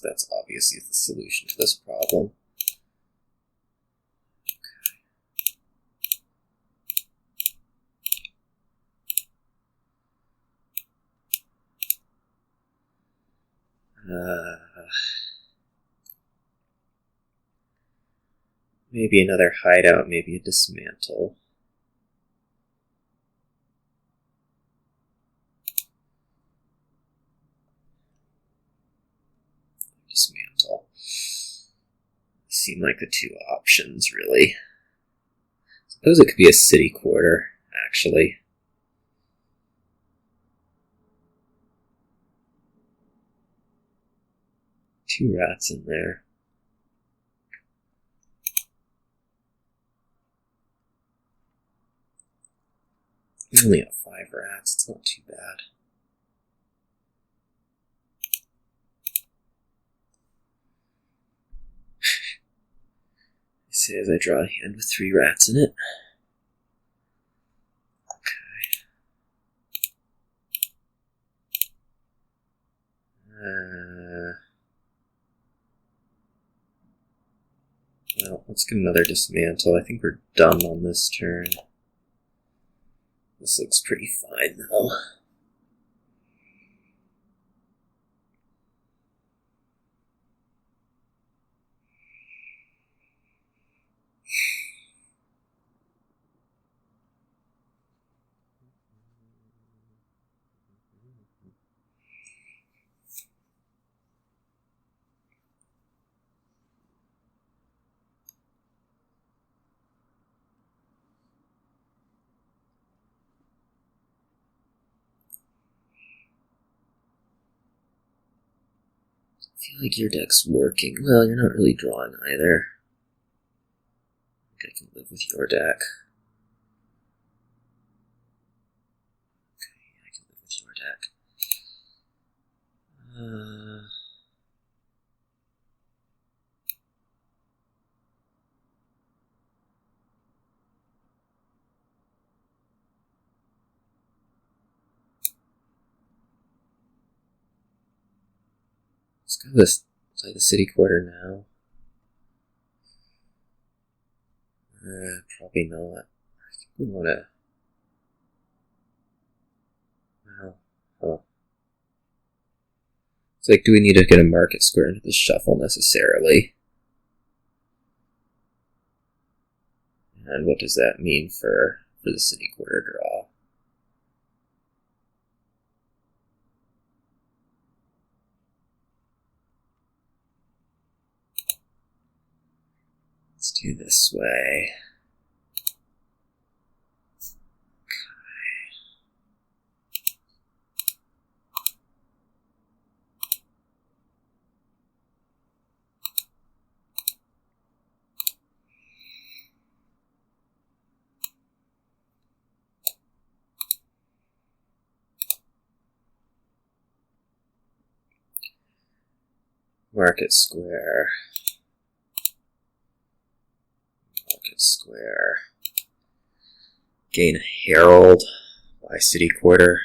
That's obviously the solution to this problem. Maybe another hideout, maybe a dismantle. Dismantle. Seem like the two options, really. Suppose it could be a city quarter, actually. 2 rats in there. We only have 5 rats. It's not too bad. I say as I draw a hand with 3 rats in it. Well, let's get another dismantle. I think we're done on this turn. This looks pretty fine, though. I feel like your deck's working. Well, you're not really drawing either. I think I can live with your deck. Okay, I can live with your deck. Let's go this play the city quarter now. Probably not. I think we want to. Well, huh. It's like, do we need to get a market square into the shuffle necessarily? And what does that mean for the city quarter draw? Let's do this way. Market square. Market square. Gain a herald by city quarter.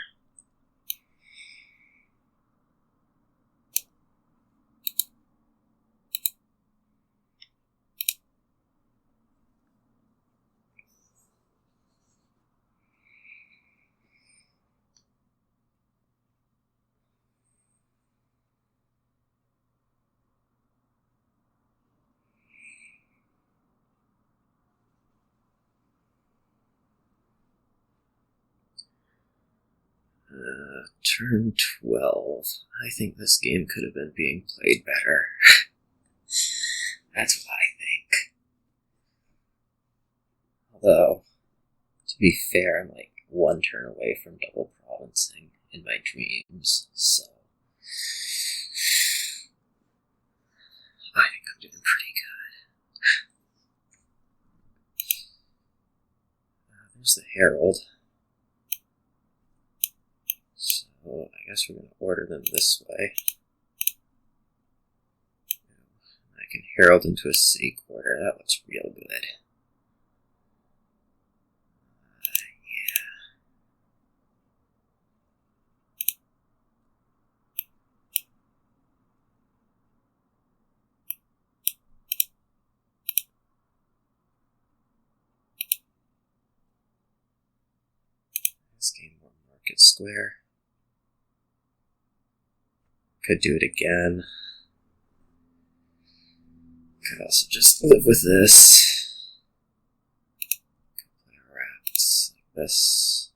Turn 12. I think this game could have been being played better. That's what I think. Although, to be fair, I'm like 1 turn away from double provincing in my dreams, so I think I'm doing pretty good. There's the herald. So I guess we're going to order them this way. I can herald into a city quarter. That looks real good. Yeah. This game more market square. Could do it again. Could also just live with this. Could play rats like this.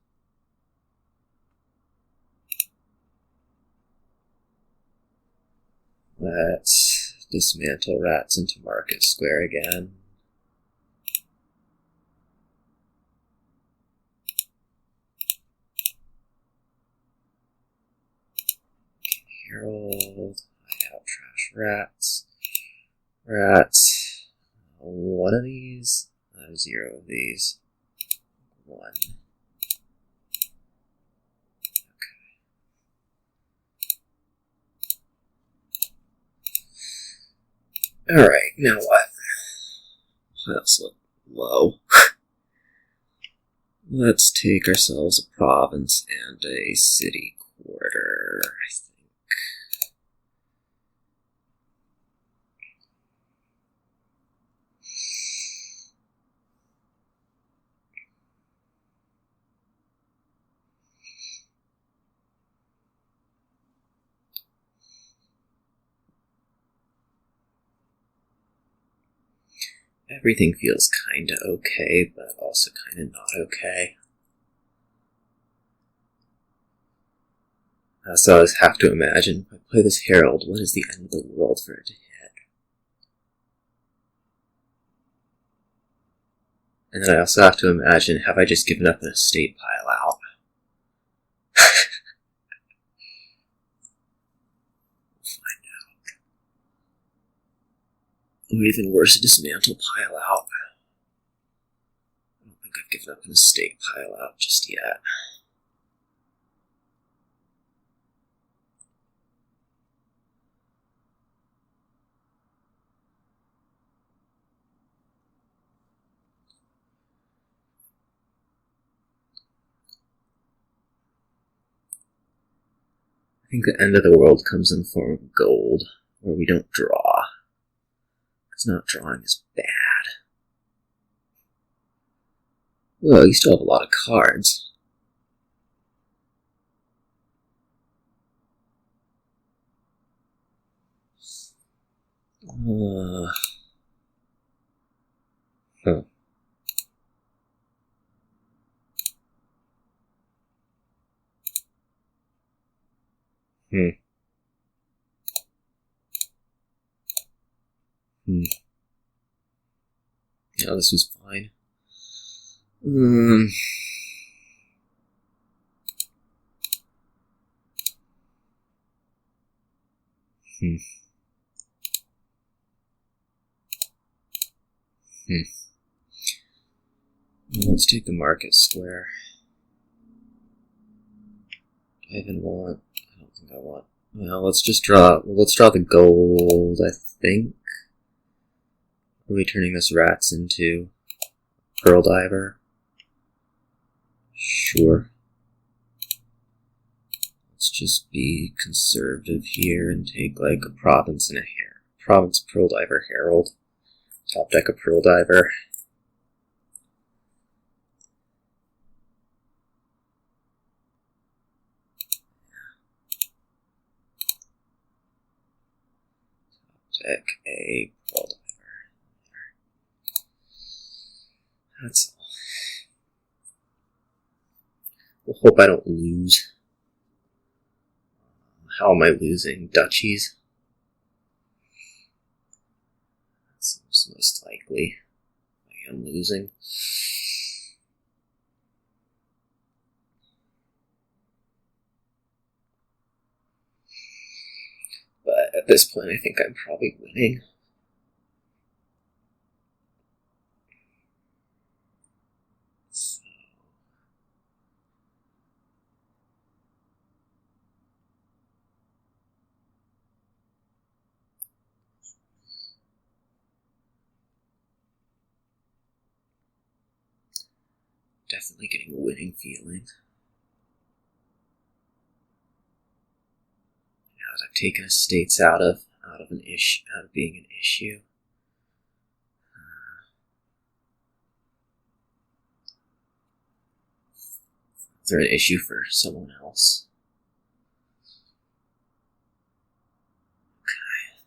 Let's dismantle rats into market square again. Herald, hideout, trash rats. Rats. One of these. 0 of these. 1. Okay. Alright, now what? What else look low? Let's take ourselves a province and a city quarter, I think. Everything feels kinda okay, but also kinda not okay. So I just have to imagine, if I play this Herald, when is the end of the world for it to hit? And then I also have to imagine, have I just given up an estate pile out? We'll find out. Or even worse, a dismantle pile out. I don't think I've given up an estate pile out just yet. I think the end of the world comes in the form of gold, where we don't draw. Because not drawing is bad. Whoa, you still have a lot of cards. Huh. Yeah, this was fine. Let's take the market square. Do I even want? I don't think I want. Well, let's just draw. Let's draw the gold, I think. Are we turning this rats into pearl diver? Sure. Let's just be conservative here and take like a province and a province pearl diver herald. Top deck a pearl diver. Deck a pearl diver. That's all. We'll hope I don't lose. How am I losing? Duchies? That seems most likely. I am losing. But at this point, I think I'm probably winning. So. Definitely getting a winning feeling. Now that I've taken estates out of being an issue. Is there an issue for someone else? Okay.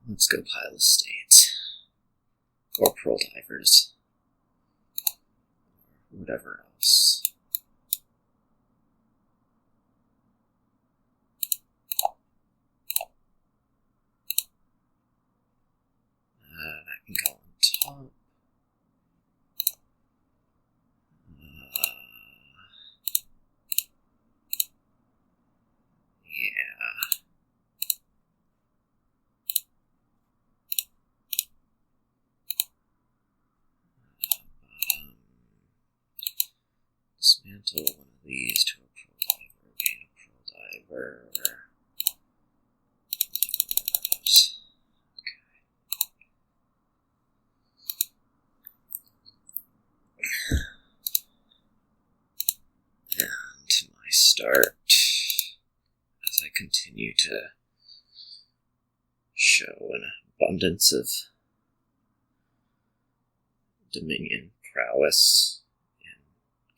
Let's go pile estates. Or pearl divers. Or whatever else. That can go on top. Yeah. Dealer. And my start, as I continue to show an abundance of dominion prowess and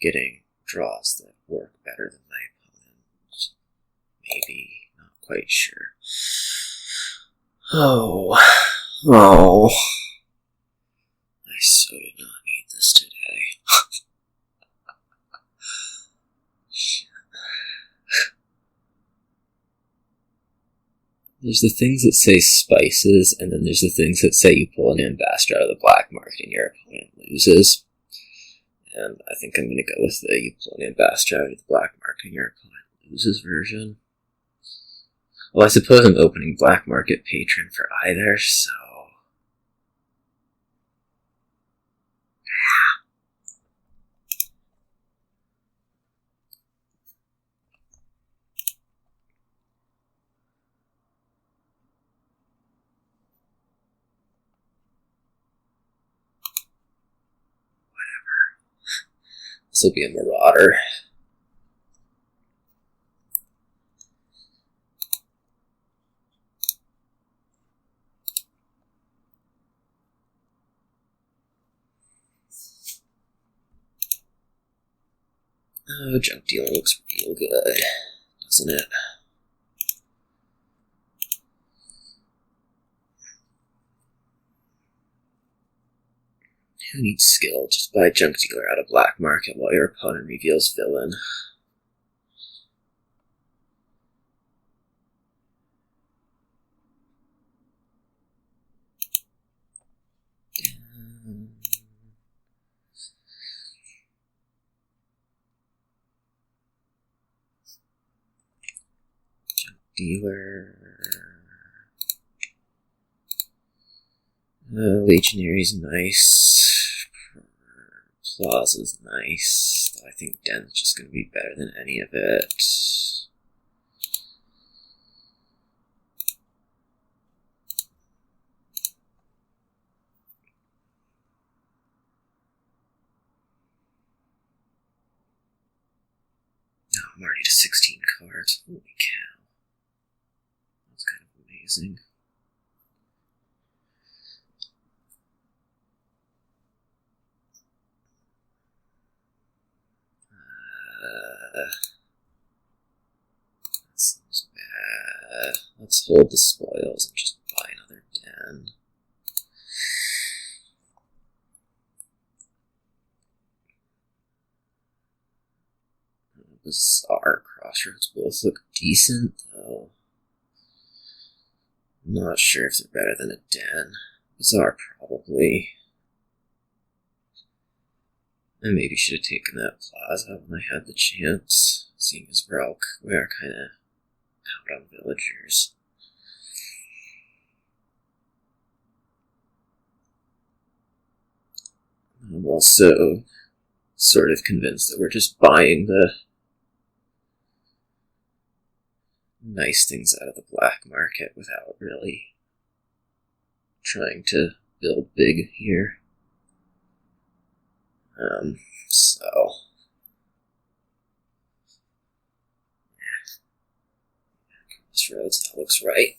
getting draws that work better than my opponent. Maybe, not quite sure. Oh. I so did not need this today. Shit. There's the things that say spices, and then there's the things that say you pull an ambassador out of the black market and your opponent loses. And I think I'm going to go with the you pull an ambassador out of the black market and your opponent loses version. Well, I suppose I'm opening black market patron for either, so... This will be a marauder. Oh, junk dealer looks real good, doesn't it? Who needs skill? Just buy junk dealer out of black market while your opponent reveals villain. Junk dealer. Legionary's nice. Plaza's nice. Though I think Den's just going to be better than any of it. Oh, I'm already to 16 cards. Holy cow. That's kind of amazing. That seems bad. Let's hold the spoils and just buy another den. Bizarre crossroads both look decent, though. I'm not sure if they're better than a den. Bizarre, probably. I maybe should have taken that plaza when I had the chance, seeing as we are kind of out on villagers. I'm also sort of convinced that we're just buying the nice things out of the black market without really trying to build big here. So... Crossroads, that looks right.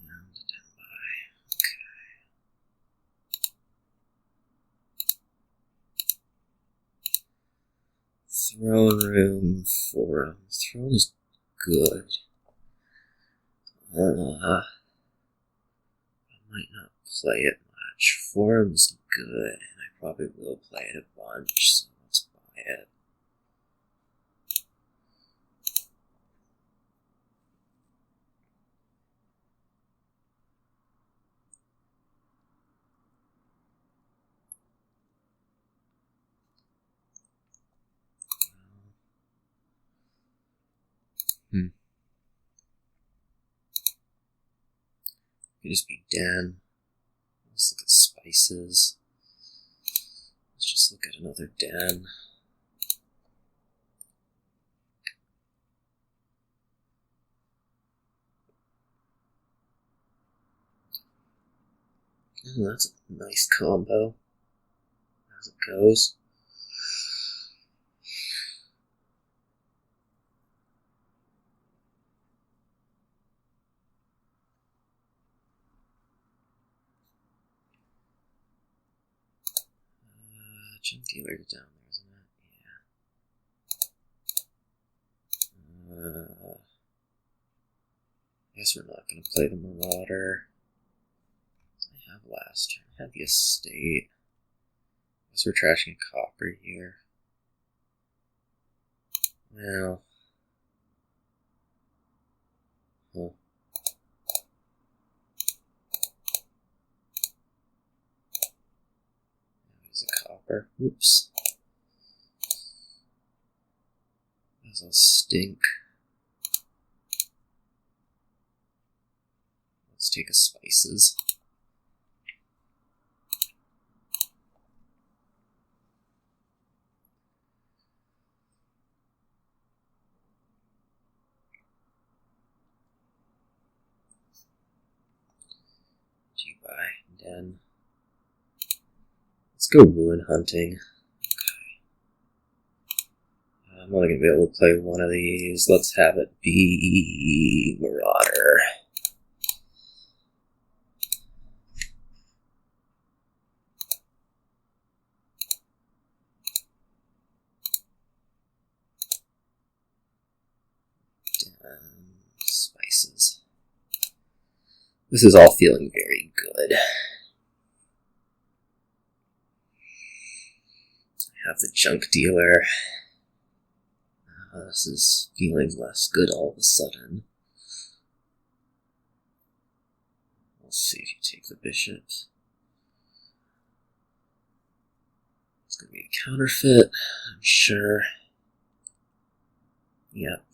And down by. Okay. Throne room, forum. Throne is good. I might not play it much. Forum's good, and I probably will play it a bunch, so let's buy it. Could just be den. Let's look at spices. Let's just look at another den. Oh, that's a nice combo as it goes. Junk dealer's down there, isn't it? Yeah. I guess we're not going to play the Marauder. I have last turn. I had the Estate. I guess we're trashing a Copper here. Well. Huh. There's a Copper. Oops. There's a stink. Let's take a Spices. G-Buy. Den. Let's go Ruin Hunting. Okay. I'm only going to be able to play one of these. Let's have it be Marauder. Spices. This is all feeling very good. I have the Junk Dealer. This is feeling less good all of a sudden. We'll see if you take the Bishop. It's going to be a counterfeit, I'm sure. Yep.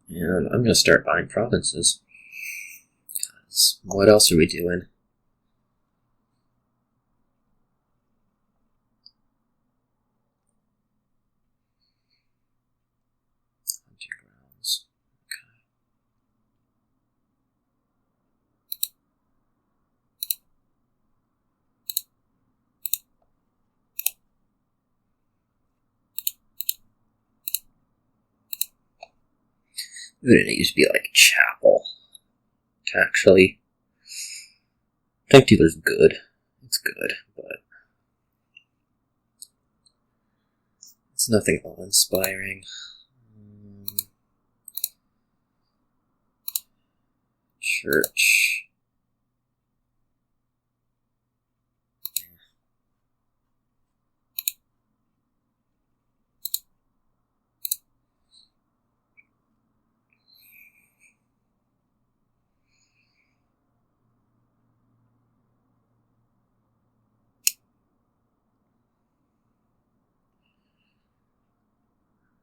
And I'm going to start buying provinces. Because what else are we doing? Hunting grounds. Okay. It used to be like a chapel. Actually, Junk Dealer's good. It's good, but it's nothing awe-inspiring. Church.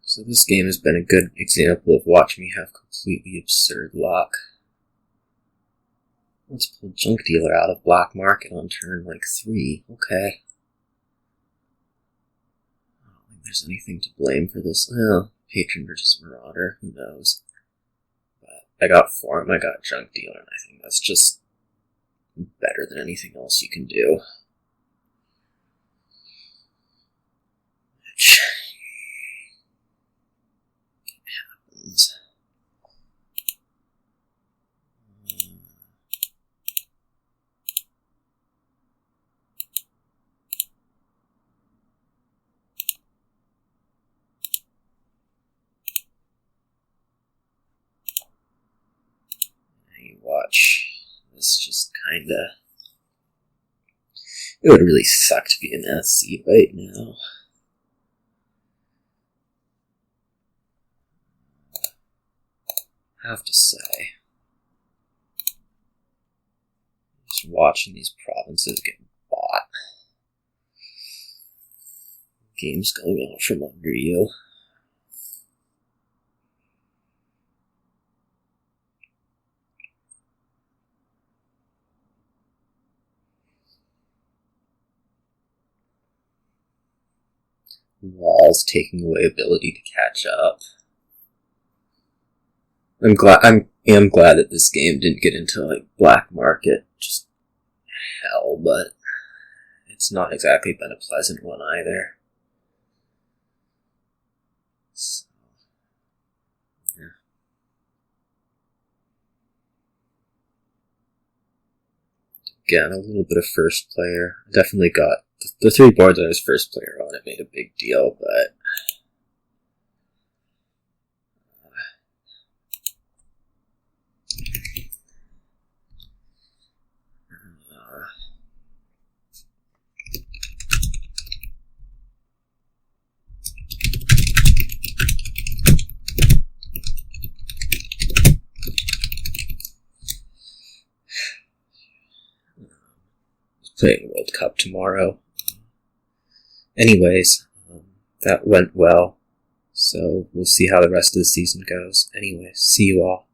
So this game has been a good example of watching me have completely absurd luck. Let's pull Junk Dealer out of Black Market on turn, 3. Okay. I don't think there's anything to blame for this. Well, Patron versus Marauder, who knows. But I got Form, I got Junk Dealer, and I think that's just better than anything else you can do. Which happens. You watch this just kinda. It would really suck to be in that seat right now. I have to say, just watching these provinces get bought. Games going out from under you. Walls taking away ability to catch up. am glad that this game didn't get into like black market just hell, but it's not exactly been a pleasant one either. So, yeah. Again, a little bit of first player. Definitely got the 3 boards I was first player on. It made a big deal, but playing World Cup tomorrow. Anyways, that went well, so we'll see how the rest of the season goes. Anyways, see you all.